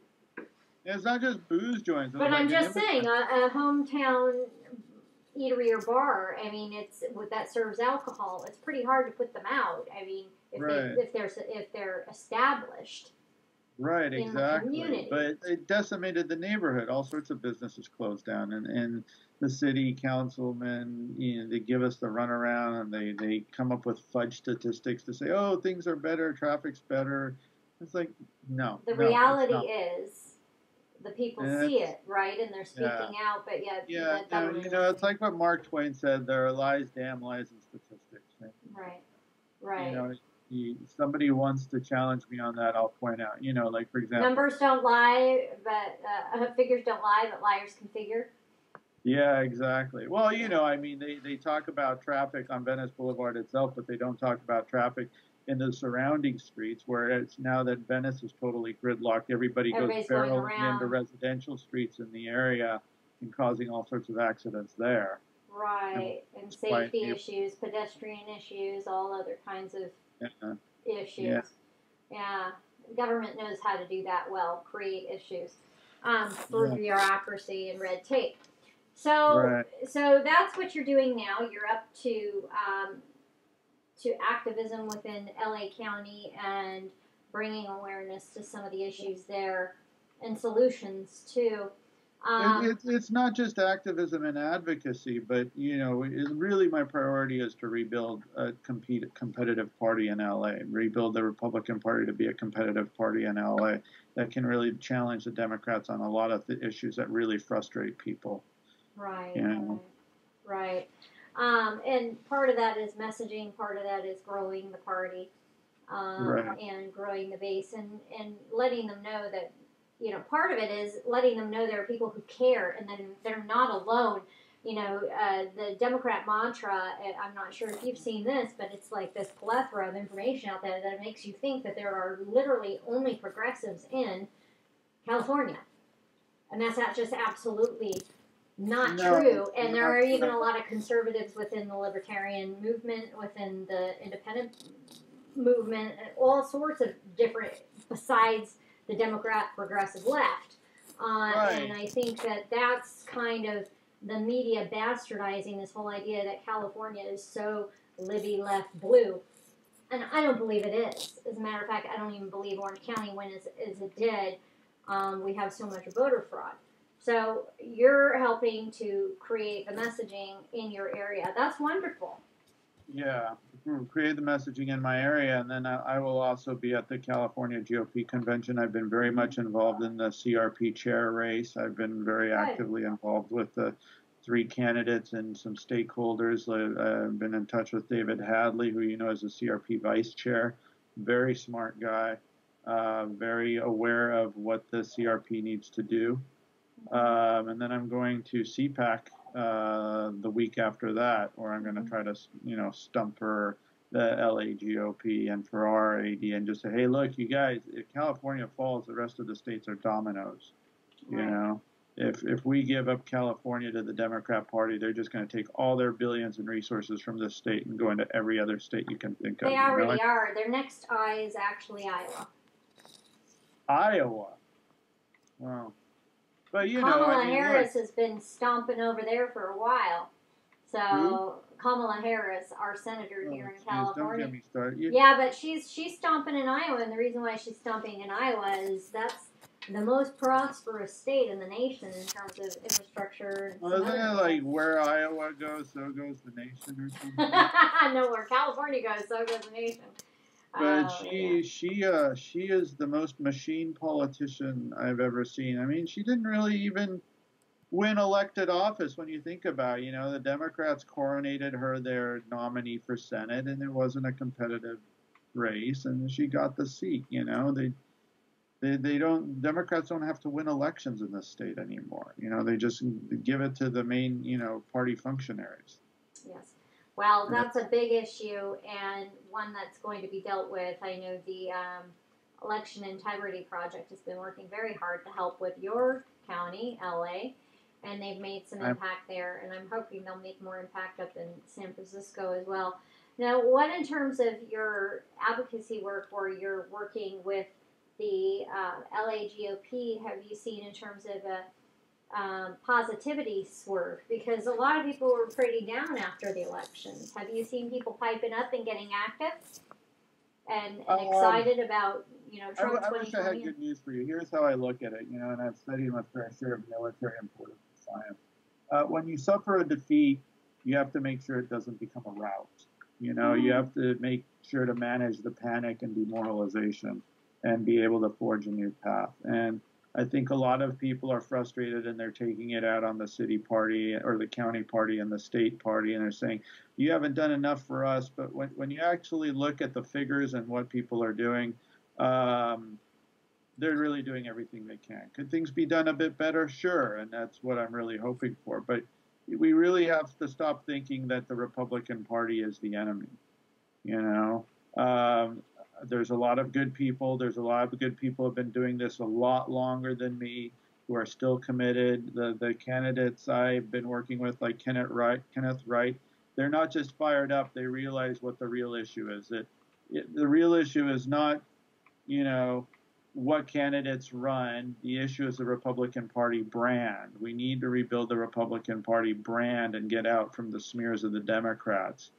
Speaker 10: it's not just booze joints.
Speaker 2: But I'm just saying, a hometown eatery or bar, it's that serves alcohol. It's pretty hard to put them out. If they're established.
Speaker 10: Right,
Speaker 2: in
Speaker 10: exactly.
Speaker 2: The community.
Speaker 10: But it decimated the neighborhood. All sorts of businesses closed down, and the city councilmen, they give us the runaround, and they come up with fudge statistics to say, oh, things are better, traffic's better. It's like, no.
Speaker 2: The reality is, the people see it, right, and they're speaking out, but yet.
Speaker 10: Yeah, it's like what Mark Twain said: there are lies, damn lies, and statistics.
Speaker 2: Right.
Speaker 10: Somebody wants to challenge me on that, I'll point out. For example,
Speaker 2: numbers don't lie, but figures don't lie, but liars can figure.
Speaker 10: Yeah, exactly. Well, they talk about traffic on Venice Boulevard itself, but they don't talk about traffic in the surrounding streets, where it's now that Venice is totally gridlocked, everybody's goes barreling into residential streets in the area and causing all sorts of accidents there.
Speaker 2: Right, and safety issues, pedestrian issues, all other kinds of issues. Yeah, government knows how to do that well, create issues through bureaucracy and red tape. So that's what you're doing now. You're up to activism within LA County and bringing awareness to some of the issues there and solutions too.
Speaker 10: It's not just activism and advocacy, but really my priority is to rebuild a competitive party in LA, rebuild the Republican Party to be a competitive party in LA that can really challenge the Democrats on a lot of the issues that really frustrate people.
Speaker 2: Right. And part of that is messaging, part of that is growing the party, and growing the base, and letting them know that, part of it is letting them know there are people who care and then they're not alone. The Democrat mantra, I'm not sure if you've seen this, but it's like this plethora of information out there that makes you think that there are literally only progressives in California. And that's not just absolutely not true. And there are even a lot of conservatives within the libertarian movement, within the independent movement, and all sorts of different, besides the Democrat progressive left. And I think that that's kind of the media bastardizing this whole idea that California is so Libby left blue. And I don't believe it is. As a matter of fact, I don't even believe Orange County went as it did. We have so much voter fraud. So you're helping to create the messaging in your area. That's wonderful.
Speaker 10: Yeah, create the messaging in my area, and then I will also be at the California GOP convention. I've been very much involved in the CRP chair race. I've been very actively involved with the 3 candidates and some stakeholders. I've been in touch with David Hadley, who you know is the CRP vice chair. Very smart guy, very aware of what the CRP needs to do. And then I'm going to CPAC the week after that, where I'm going to try to, stump for the LA GOP and for our AD and just say, hey, look, you guys, if California falls, the rest of the states are dominoes. You know, if we give up California to the Democrat Party, they're just going to take all their billions in resources from this state and go into every other state you can think of.
Speaker 2: They already are. Their next eye is actually Iowa.
Speaker 10: Iowa. Wow. But
Speaker 2: Kamala Harris has been stomping over there for a while. So Kamala Harris, our senator here in California.
Speaker 10: Don't get me started.
Speaker 2: Yeah, but she's stomping in Iowa, and the reason why she's stomping in Iowa is that's the most prosperous state in the nation in terms of infrastructure.
Speaker 10: Well, isn't it like where Iowa goes, so goes the nation or something?
Speaker 2: No, where California goes, so goes the nation.
Speaker 10: But she is the most machine politician I've ever seen. I mean, she didn't really even win elected office when you think about it. The Democrats coronated her their nominee for Senate, and it wasn't a competitive race, and she got the seat. Democrats don't have to win elections in this state anymore. They just give it to the main, party functionaries.
Speaker 2: Yes. Well, that's a big issue and one that's going to be dealt with. I know the Election Integrity Project has been working very hard to help with your county, LA, and they've made some impact there, and I'm hoping they'll make more impact up in San Francisco as well. Now, what in terms of your advocacy work where you're working with the LA GOP have you seen in terms of a positivity swerve? Because a lot of people were pretty down after the elections. Have you seen people piping up and getting active and excited about, Trump 2020?
Speaker 10: I wish I had good news for you. Here's how I look at it, and I've studied my fair share of military and political science. When you suffer a defeat, you have to make sure it doesn't become a rout. You have to make sure to manage the panic and demoralization and be able to forge a new path. And I think a lot of people are frustrated and they're taking it out on the city party or the county party and the state party, and they're saying, you haven't done enough for us. But when you actually look at the figures and what people are doing, they're really doing everything they can. Could things be done a bit better? Sure, and that's what I'm really hoping for. But we really have to stop thinking that the Republican Party is the enemy. There's a lot of good people. There's a lot of good people who have been doing this a lot longer than me, who are still committed. The candidates I've been working with, like Kenneth Wright, they're not just fired up. They realize what the real issue is. The real issue is not, what candidates run. The issue is the Republican Party brand. We need to rebuild the Republican Party brand and get out from the smears of the Democrats.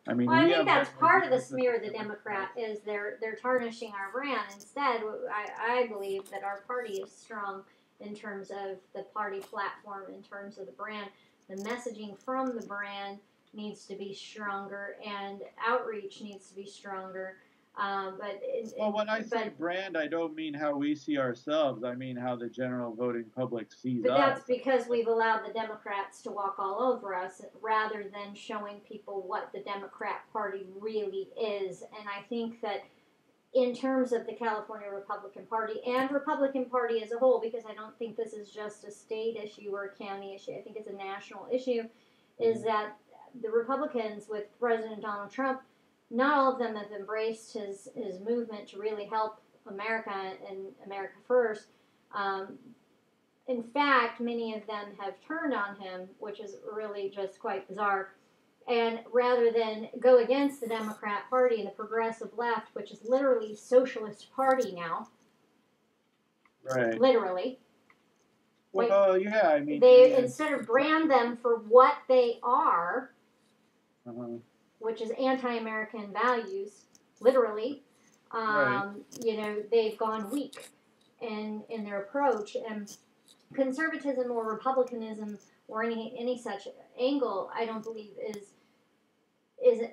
Speaker 10: I
Speaker 2: think that's part of the smear of the Democrat is they're tarnishing our brand. Instead, I believe that our party is strong in terms of the party platform, in terms of the brand. The messaging from the brand needs to be stronger, and outreach needs to be stronger.
Speaker 10: When I say brand, I don't mean how we see ourselves. I mean how the general voting public sees us.
Speaker 2: But that's because we've allowed the Democrats to walk all over us rather than showing people what the Democrat Party really is. And I think that in terms of the California Republican Party and Republican Party as a whole, because I don't think this is just a state issue or a county issue, I think it's a national issue, is that the Republicans with President Donald Trump, not all of them have embraced his movement to really help America and America first. In fact, many of them have turned on him, which is really just quite bizarre. And rather than go against the Democrat Party and the progressive left, which is literally socialist party now,
Speaker 10: right?
Speaker 2: Literally.
Speaker 10: Well, yeah, I mean,
Speaker 2: they instead of brand them for what they are. Which is anti-American values, literally, they've gone weak in their approach. And conservatism or republicanism or any such angle, I don't believe is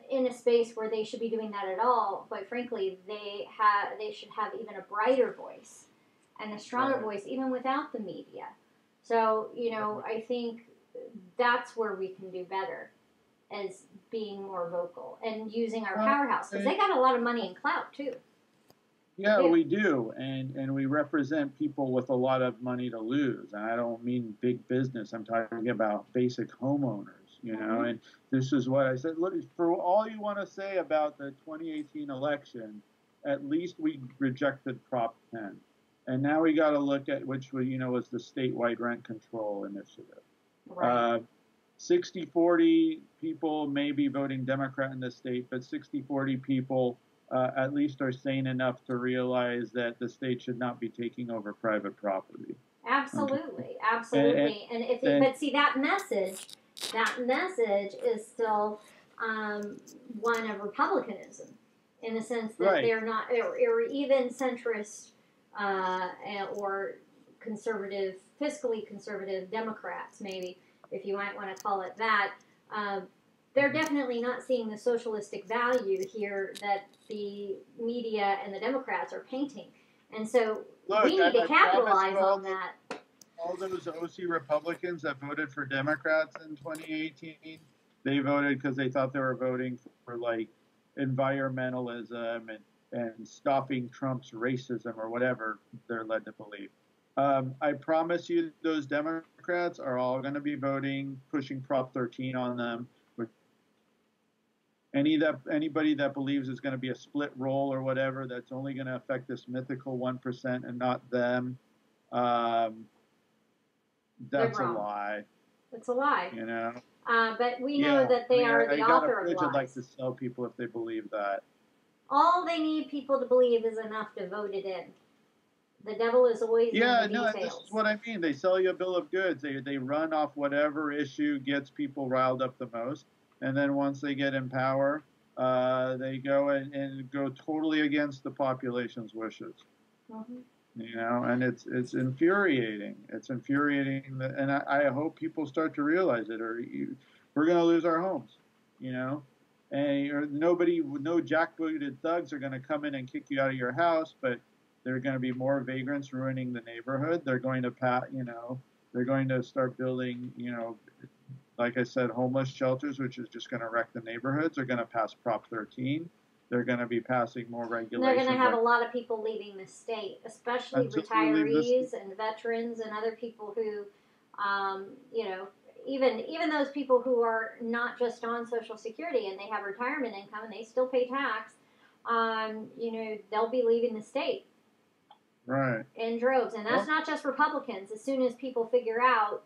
Speaker 2: in a space where they should be doing that at all. Quite frankly, they should have even a brighter voice and a stronger voice, even without the media. So, I think that's where we can do better, as being more vocal and using our powerhouse, because they got a lot of money and clout too.
Speaker 10: Yeah, we do, and we represent people with a lot of money to lose. And I don't mean big business. I'm talking about basic homeowners, you know. And this is what I said. Look, for all you want to say about the 2018 election, at least we rejected Prop 10, and now we got to look at which, you know, was the statewide rent control initiative.
Speaker 2: Right.
Speaker 10: 60-40 people may be voting Democrat in the state, but 60-40 people at least are sane enough to realize that the state should not be taking over private property.
Speaker 2: Absolutely, absolutely. But see, that message is still one of republicanism, in the sense that they're not, or even centrist or conservative, fiscally conservative Democrats, maybe, if you might want to call it that. They're definitely not seeing the socialistic value here that the media and the Democrats are painting. And so we need to capitalize on that.
Speaker 10: All those OC Republicans that voted for Democrats in 2018, they voted because they thought they were voting for like environmentalism and stopping Trump's racism or whatever they're led to believe. I promise you those Democrats are all going to be voting, pushing Prop 13 on them. Anybody that believes there's going to be a split roll or whatever, that's only going to affect this mythical 1% and not them. That's a lie.
Speaker 2: It's a lie.
Speaker 10: You know.
Speaker 2: But we know that they are the author of lies.
Speaker 10: I'd like to sell people if they believe that.
Speaker 2: All they need people to believe is enough to vote it in. The devil is always in the details.
Speaker 10: This is what I mean. They sell you a bill of goods. They run off whatever issue gets people riled up the most. And then once they get in power, they go and go totally against the population's wishes.
Speaker 2: Mm-hmm.
Speaker 10: You know, and it's infuriating. It's infuriating, and I hope people start to realize it, or we're going to lose our homes. You know, and no jackbooted thugs are going to come in and kick you out of your house, but there are going to be more vagrants ruining the neighborhood. They're going to they're going to start building, you know, like I said, homeless shelters, which is just going to wreck the neighborhoods. They're going to pass Prop 13. They're going to be passing more regulations.
Speaker 2: They're going to have a lot of people leaving the state, especially retirees and veterans and other people who, you know, even those people who are not just on Social Security and they have retirement income and they still pay tax, you know, they'll be leaving the state.
Speaker 10: Right.
Speaker 2: In droves. And that's not just Republicans. As soon as people figure out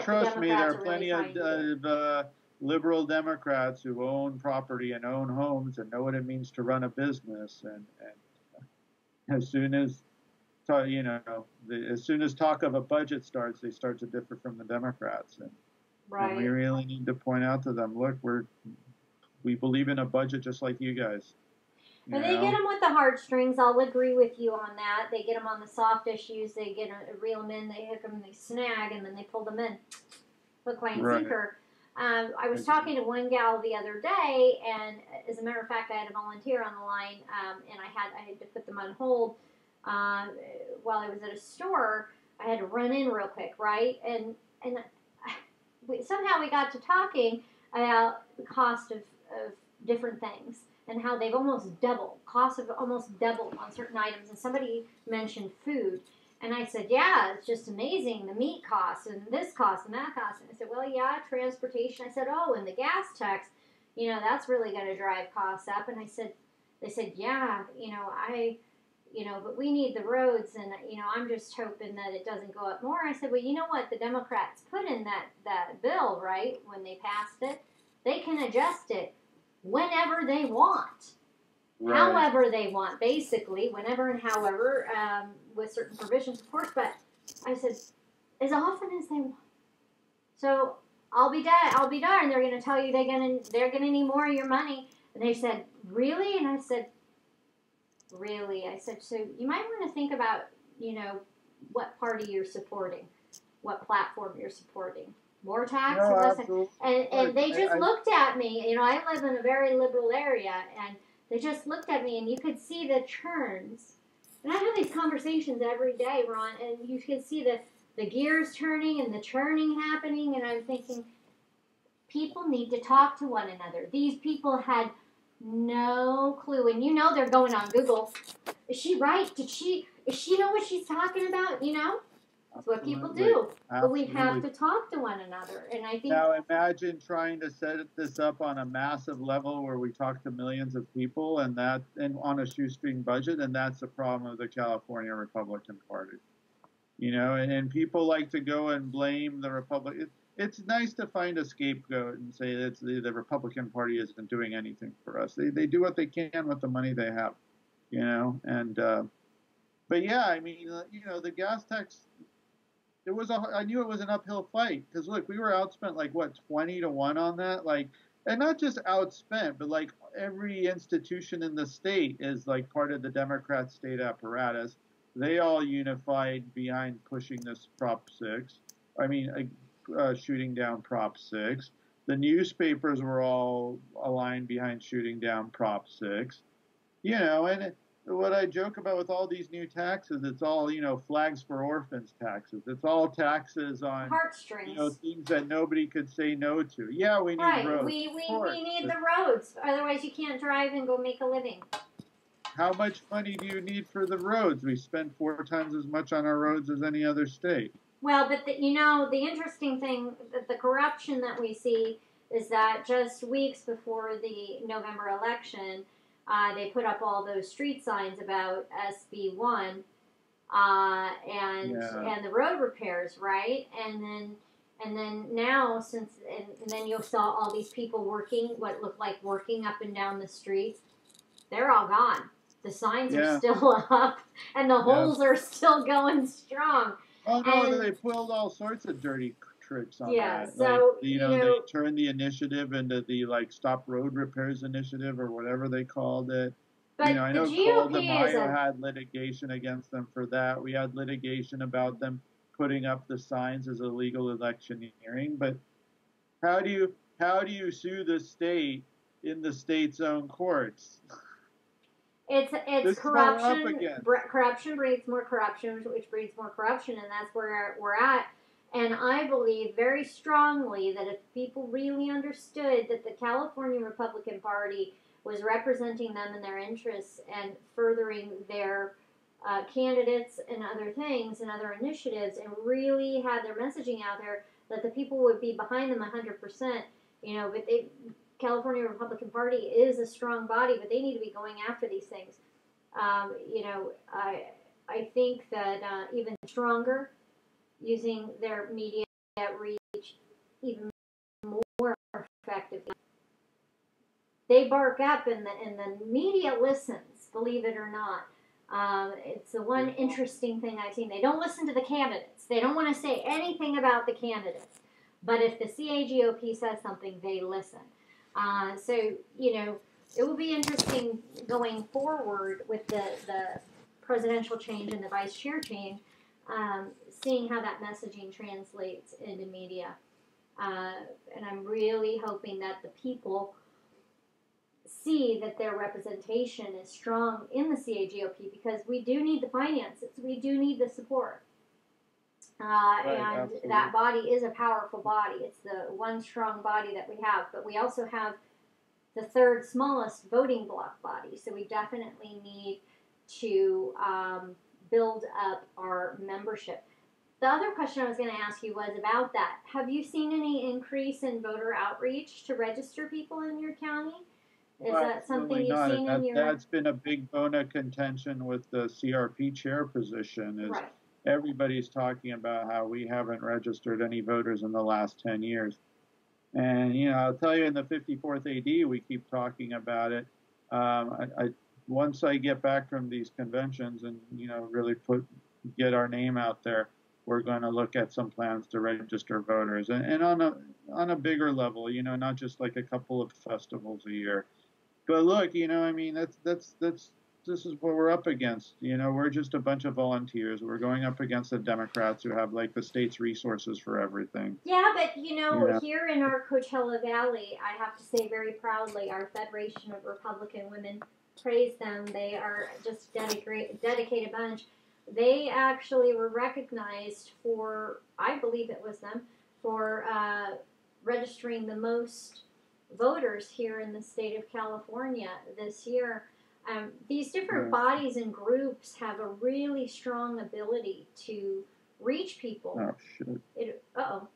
Speaker 10: trust me, there are plenty of liberal Democrats who own property and own homes and know what it means to run a business. And as soon as talk of a budget starts, they start to differ from the Democrats. And we really need to point out to them, look, we believe in a budget just like you guys.
Speaker 2: And they get them with the heartstrings. I'll agree with you on that. They get them on the soft issues. They reel them in. They hook them. They snag, and then they pull them in. Hook, line, sinker. I was talking to one gal the other day, and as a matter of fact, I had a volunteer on the line, and I had to put them on hold while I was at a store. I had to run in real quick, right? And somehow we got to talking about the cost of different things. And how they've almost doubled. Costs have almost doubled on certain items. And somebody mentioned food. And I said, yeah, it's just amazing. The meat costs and this cost and that cost. And I said, well, yeah, transportation. I said, oh, and the gas tax, you know, that's really going to drive costs up. And they said, yeah, but we need the roads. And, you know, I'm just hoping that it doesn't go up more. I said, well, you know what? The Democrats put in that bill, right, when they passed it. They can adjust it whenever they want, however they want, basically, whenever and however, with certain provisions, of course. But I said, as often as they want. So I'll be darned. They're going to tell you they're going to need more of your money. And they said, really? And I said, really? I said, so you might want to think about, you know, what party you're supporting, what platform you're supporting. More tax or less tax. And they just looked at me. You know, I live in a very liberal area, and they just looked at me, and you could see the churns. And I have these conversations every day, Ron, and you could see the gears turning and the churning happening, and I'm thinking, people need to talk to one another. These people had no clue, and you know they're going on Google. Is she right? Is she know what she's talking about? You know, that's what people do. But we have to talk to one another, and I think.
Speaker 10: Now imagine trying to set this up on a massive level where we talk to millions of people, and on a shoestring budget, and that's the problem of the California Republican Party. You know, and people like to go and blame the Republican. It's nice to find a scapegoat and say that the Republican Party isn't doing anything for us. They do what they can with the money they have, you know. And but yeah, I mean, you know, the gas tax. I knew it was an uphill fight because look, we were outspent like what 20-1 on that, like, and not just outspent, but like every institution in the state is like part of the Democrat state apparatus. They all unified behind pushing this Prop 6. I mean, shooting down Prop 6. The newspapers were all aligned behind shooting down Prop 6. You know, and what I joke about with all these new taxes, it's all, you know, flags for orphans taxes. It's all taxes on
Speaker 2: heartstrings.
Speaker 10: You know, things that nobody could say no to. Yeah, we need roads.
Speaker 2: We need the roads. Otherwise, you can't drive and go make a living.
Speaker 10: How much money do you need for the roads? We spend 4 times as much on our roads as any other state.
Speaker 2: Well, but you know, the interesting thing, the corruption that we see is that just weeks before the November election, they put up all those street signs about SB1 and the road repairs, right? And then now and then you saw all these people working what looked like working up and down the streets. They're all gone. The signs are still up, and the holes are still going strong.
Speaker 10: Oh no, they pulled all sorts of dirty tricks on that.
Speaker 2: Yeah, so
Speaker 10: like, you know, they turned the initiative into the like Stop Road Repairs Initiative or whatever they called it.
Speaker 2: But
Speaker 10: you know, I know
Speaker 2: Cole
Speaker 10: DeMaio had litigation against them for that. We had litigation about them putting up the signs as illegal electioneering. But how do you sue the state in the state's own courts?
Speaker 2: It's corruption. Corruption breeds more corruption, which breeds more corruption, and that's where we're at. And I believe very strongly that if people really understood that the California Republican Party was representing them and their interests and furthering their candidates and other things and other initiatives, and really had their messaging out there, that the people would be behind them 100%. You know, but California Republican Party is a strong body, but they need to be going after these things. You know, I think that even stronger, using their media reach even more effectively. They bark up, and the media listens. Believe it or not, it's the one interesting thing I've seen. They don't listen to the candidates. They don't want to say anything about the candidates. But if the CAGOP says something, they listen. So, you know, it will be interesting going forward with the presidential change and the vice chair change, seeing how that messaging translates into media. And I'm really hoping that the people see that their representation is strong in the CAGOP, because we do need the finances. We do need the support. And
Speaker 10: absolutely.
Speaker 2: That body is a powerful body. It's the one strong body that we have. But we also have the third smallest voting bloc body. So we definitely need to build up our membership. The other question I was going to ask you was about that. Have you seen any increase in voter outreach to register people in your county? Is that something you've seen in your...
Speaker 10: That's been a big bone of contention with the CRP chair position. Is
Speaker 2: right.
Speaker 10: Everybody's talking about how we haven't registered any voters in the last 10 years. And, you know, I'll tell you, in the 54th AD, we keep talking about it. Once I get back from these conventions and, you know, really get our name out there, we're going to look at some plans to register voters. And on a bigger level, you know, not just like a couple of festivals a year. But look, you know, I mean, this is what we're up against. You know, we're just a bunch of volunteers. We're going up against the Democrats who have like the state's resources for everything.
Speaker 2: Yeah, but you know, here in our Coachella Valley, I have to say very proudly, our Federation of Republican Women, praise them. They are just dedicated bunch. they actually were recognized for, I believe it was them, for registering the most voters here in the state of California this year. These different bodies and groups have a really strong ability to reach people.
Speaker 10: Oh, shit.
Speaker 2: Uh-oh.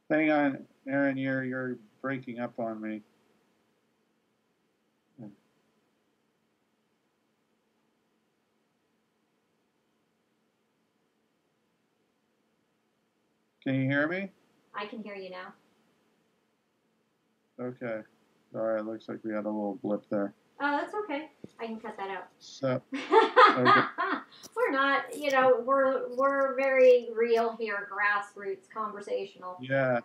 Speaker 10: Hang on, Erin, you're breaking up on me. Can you hear me?
Speaker 2: I can hear you now.
Speaker 10: Okay. Sorry, it looks like we had a little blip there.
Speaker 2: Oh, that's okay. I can cut that out.
Speaker 10: So, okay.
Speaker 2: We're not, we're very real here, grassroots, conversational.
Speaker 10: Yeah.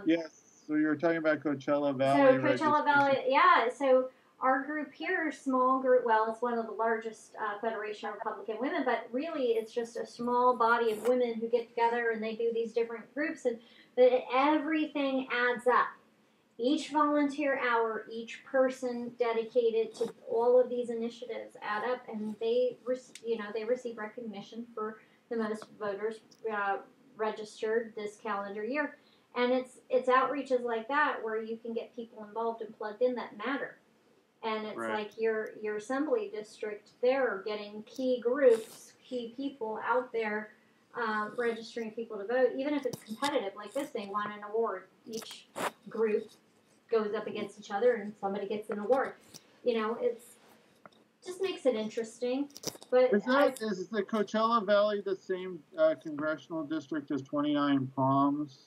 Speaker 10: Yes. So you were talking about Coachella Valley.
Speaker 2: So Coachella Valley, yeah. So our group here, small group. Well, it's one of the largest Federation of Republican Women, but really, it's just a small body of women who get together and they do these different groups, and everything adds up. Each volunteer hour, each person dedicated to all of these initiatives add up, and they receive recognition for the most voters registered this calendar year. And it's outreaches like that where you can get people involved and plugged in that matter. And it's
Speaker 10: Right.
Speaker 2: like your assembly district there, getting key groups, key people out there, registering people to vote. Even if it's competitive like this, they want an award. Each group goes up against each other and somebody gets an award. It's just makes it interesting. But
Speaker 10: is the Coachella Valley the same congressional district as 29 Palms?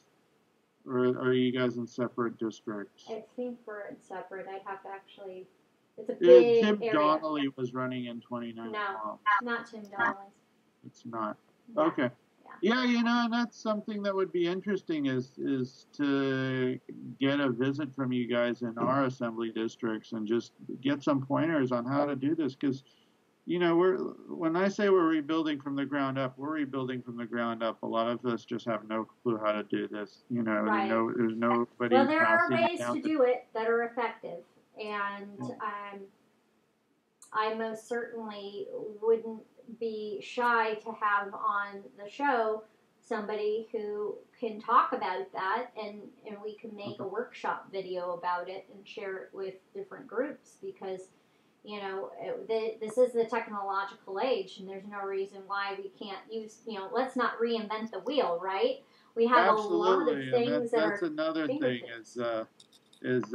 Speaker 10: Or are you guys in separate districts?
Speaker 2: I think we're in separate. I'd have to actually. It's a big
Speaker 10: Tim
Speaker 2: area.
Speaker 10: Donnelly was running in 29
Speaker 2: No,
Speaker 10: Palms.
Speaker 2: not Tim Donnelly.
Speaker 10: It's not.
Speaker 2: Yeah.
Speaker 10: Okay. Yeah, and that's something that would be interesting is to get a visit from you guys in our assembly districts and just get some pointers on how to do this, because when I say we're rebuilding from the ground up, we're rebuilding from the ground up. A lot of us just have no clue how to do this.
Speaker 2: Right.
Speaker 10: There's nobody.
Speaker 2: Well, there are
Speaker 10: passing
Speaker 2: ways
Speaker 10: out
Speaker 2: to do it that are effective, and I most certainly wouldn't be shy to have on the show somebody who can talk about that, and we can make a workshop video about it and share it with different groups, because this is the technological age, and there's no reason why we can't use, let's not reinvent the wheel, right? We have
Speaker 10: Absolutely.
Speaker 2: a lot of things
Speaker 10: that's another thing is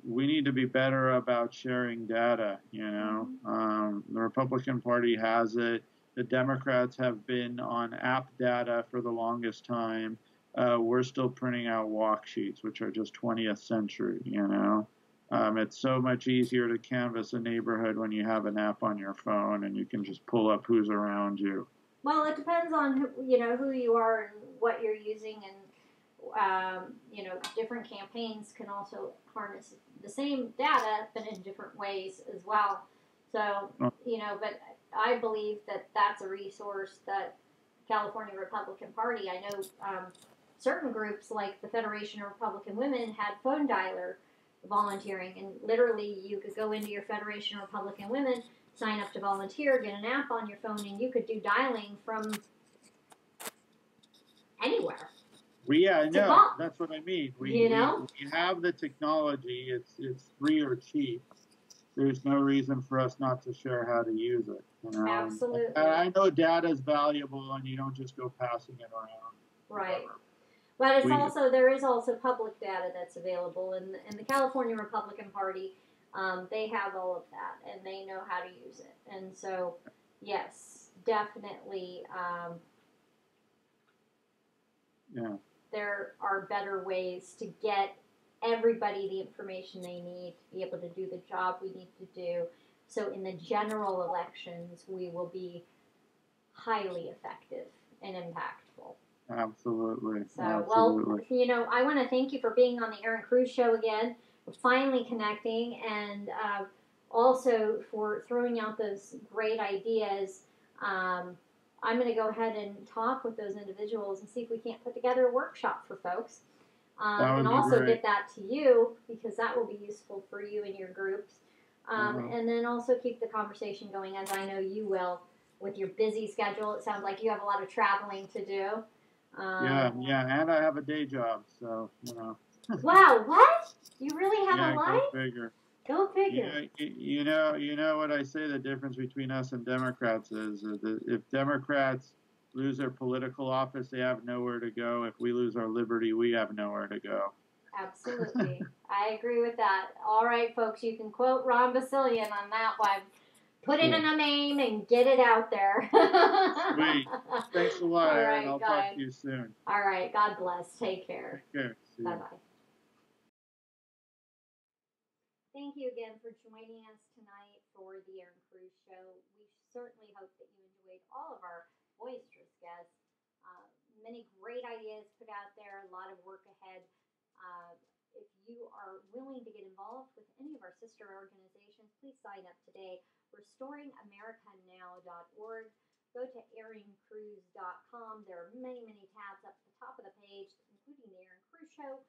Speaker 10: we need to be better about sharing data. The Republican Party has it. The Democrats have been on app data for the longest time. We're still printing out walk sheets, which are just 20th century. It's so much easier to canvass a neighborhood when you have an app on your phone and you can just pull up who's around you.
Speaker 2: Well, it depends on who you are and what you're using, and different campaigns can also harness the same data, but in different ways as well. So, but I believe that that's a resource that California Republican Party, I know certain groups like the Federation of Republican Women had phone dialer volunteering, and literally you could go into your Federation of Republican Women, sign up to volunteer, get an app on your phone, and you could do dialing from anywhere.
Speaker 10: Yeah, no, that's what I mean. We have the technology. It's free or cheap. There's no reason for us not to share how to use it.
Speaker 2: Absolutely.
Speaker 10: I know data is valuable, and you don't just go passing it around.
Speaker 2: Right. But there is also public data that's available, and the California Republican Party, they have all of that, and they know how to use it. And so, yes, definitely, there are better ways to get everybody the information they need to be able to do the job we need to do. So in the general elections, we will be highly effective and impactful.
Speaker 10: Absolutely.
Speaker 2: So,
Speaker 10: Absolutely.
Speaker 2: well, I want to thank you for being on the Erin Cruz Show again. We're finally connecting, and also for throwing out those great ideas. I'm going to go ahead and talk with those individuals and see if we can't put together a workshop for folks. And also get that to you, because that will be useful for you and your groups. And then also keep the conversation going, as I know you will, with your busy schedule. It sounds like you have a lot of traveling to do.
Speaker 10: Yeah, and I have a day job, so, you know.
Speaker 2: Wow, what? You really have a life?
Speaker 10: Go figure.
Speaker 2: Go figure.
Speaker 10: You know what I say the difference between us and Democrats is that if Democrats lose their political office, they have nowhere to go. If we lose our liberty, we have nowhere to go.
Speaker 2: Absolutely. I agree with that. All right, folks, you can quote Ron Basilian on that one. Put it in a meme and get it out there.
Speaker 10: Sweet. Thanks a lot,
Speaker 2: All
Speaker 10: Erin.
Speaker 2: right,
Speaker 10: I'll talk to you soon.
Speaker 2: All right. God bless. Take care.
Speaker 10: Take care. See you.
Speaker 2: Bye-bye. Thank you again for joining us tonight for the Erin Cruz Show. We certainly hope that you enjoyed all of our boisterous guests. Many great ideas put out there, a lot of work ahead. If you are willing to get involved with any of our sister organizations, please sign up today. RestoringAmericaNow.org. Go to erincruz.com. There are many, many tabs up at the top of the page, including the Erin Cruz Show,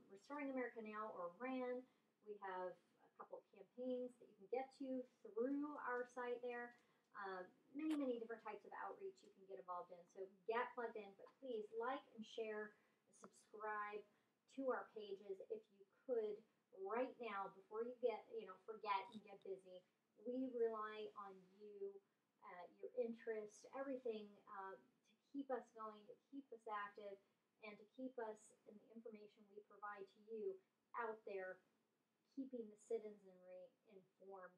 Speaker 2: Restoring America Now, or RAN. We have a couple of campaigns that you can get to through our site there. Many, many different types of outreach you can get involved in. So get plugged in, but please like and share, subscribe to our pages if you could right now before you forget and get busy. We rely on you, your interest, everything to keep us going, to keep us active, and to keep us in the information we provide to you out there, keeping the citizenry informed.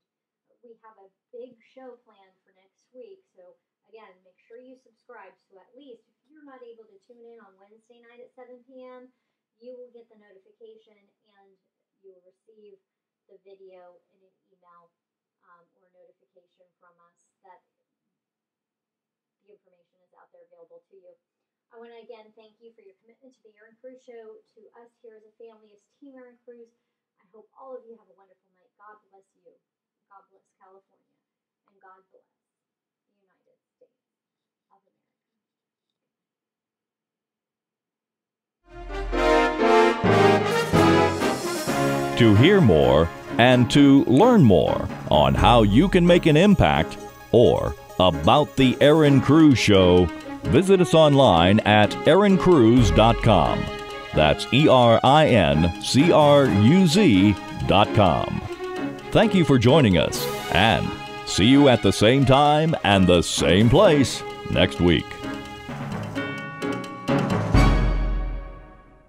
Speaker 2: We have a big show planned for next week, so again, make sure you subscribe so at least if you're not able to tune in on Wednesday night at 7 p.m., you will get the notification and you will receive the video in an email or notification from us that the information is out there available to you. I want to again thank you for your commitment to the Erin Cruz Show, to us here as a family, as Team Erin Cruz. I hope all of you have a wonderful night. God bless you. God bless California. And God bless the United States of America.
Speaker 1: To hear more and to learn more on how you can make an impact or about the Erin Cruz Show, visit us online at erincruz.com. That's ERINCRUZ.com. Thank you for joining us, and see you at the same time and the same place next week.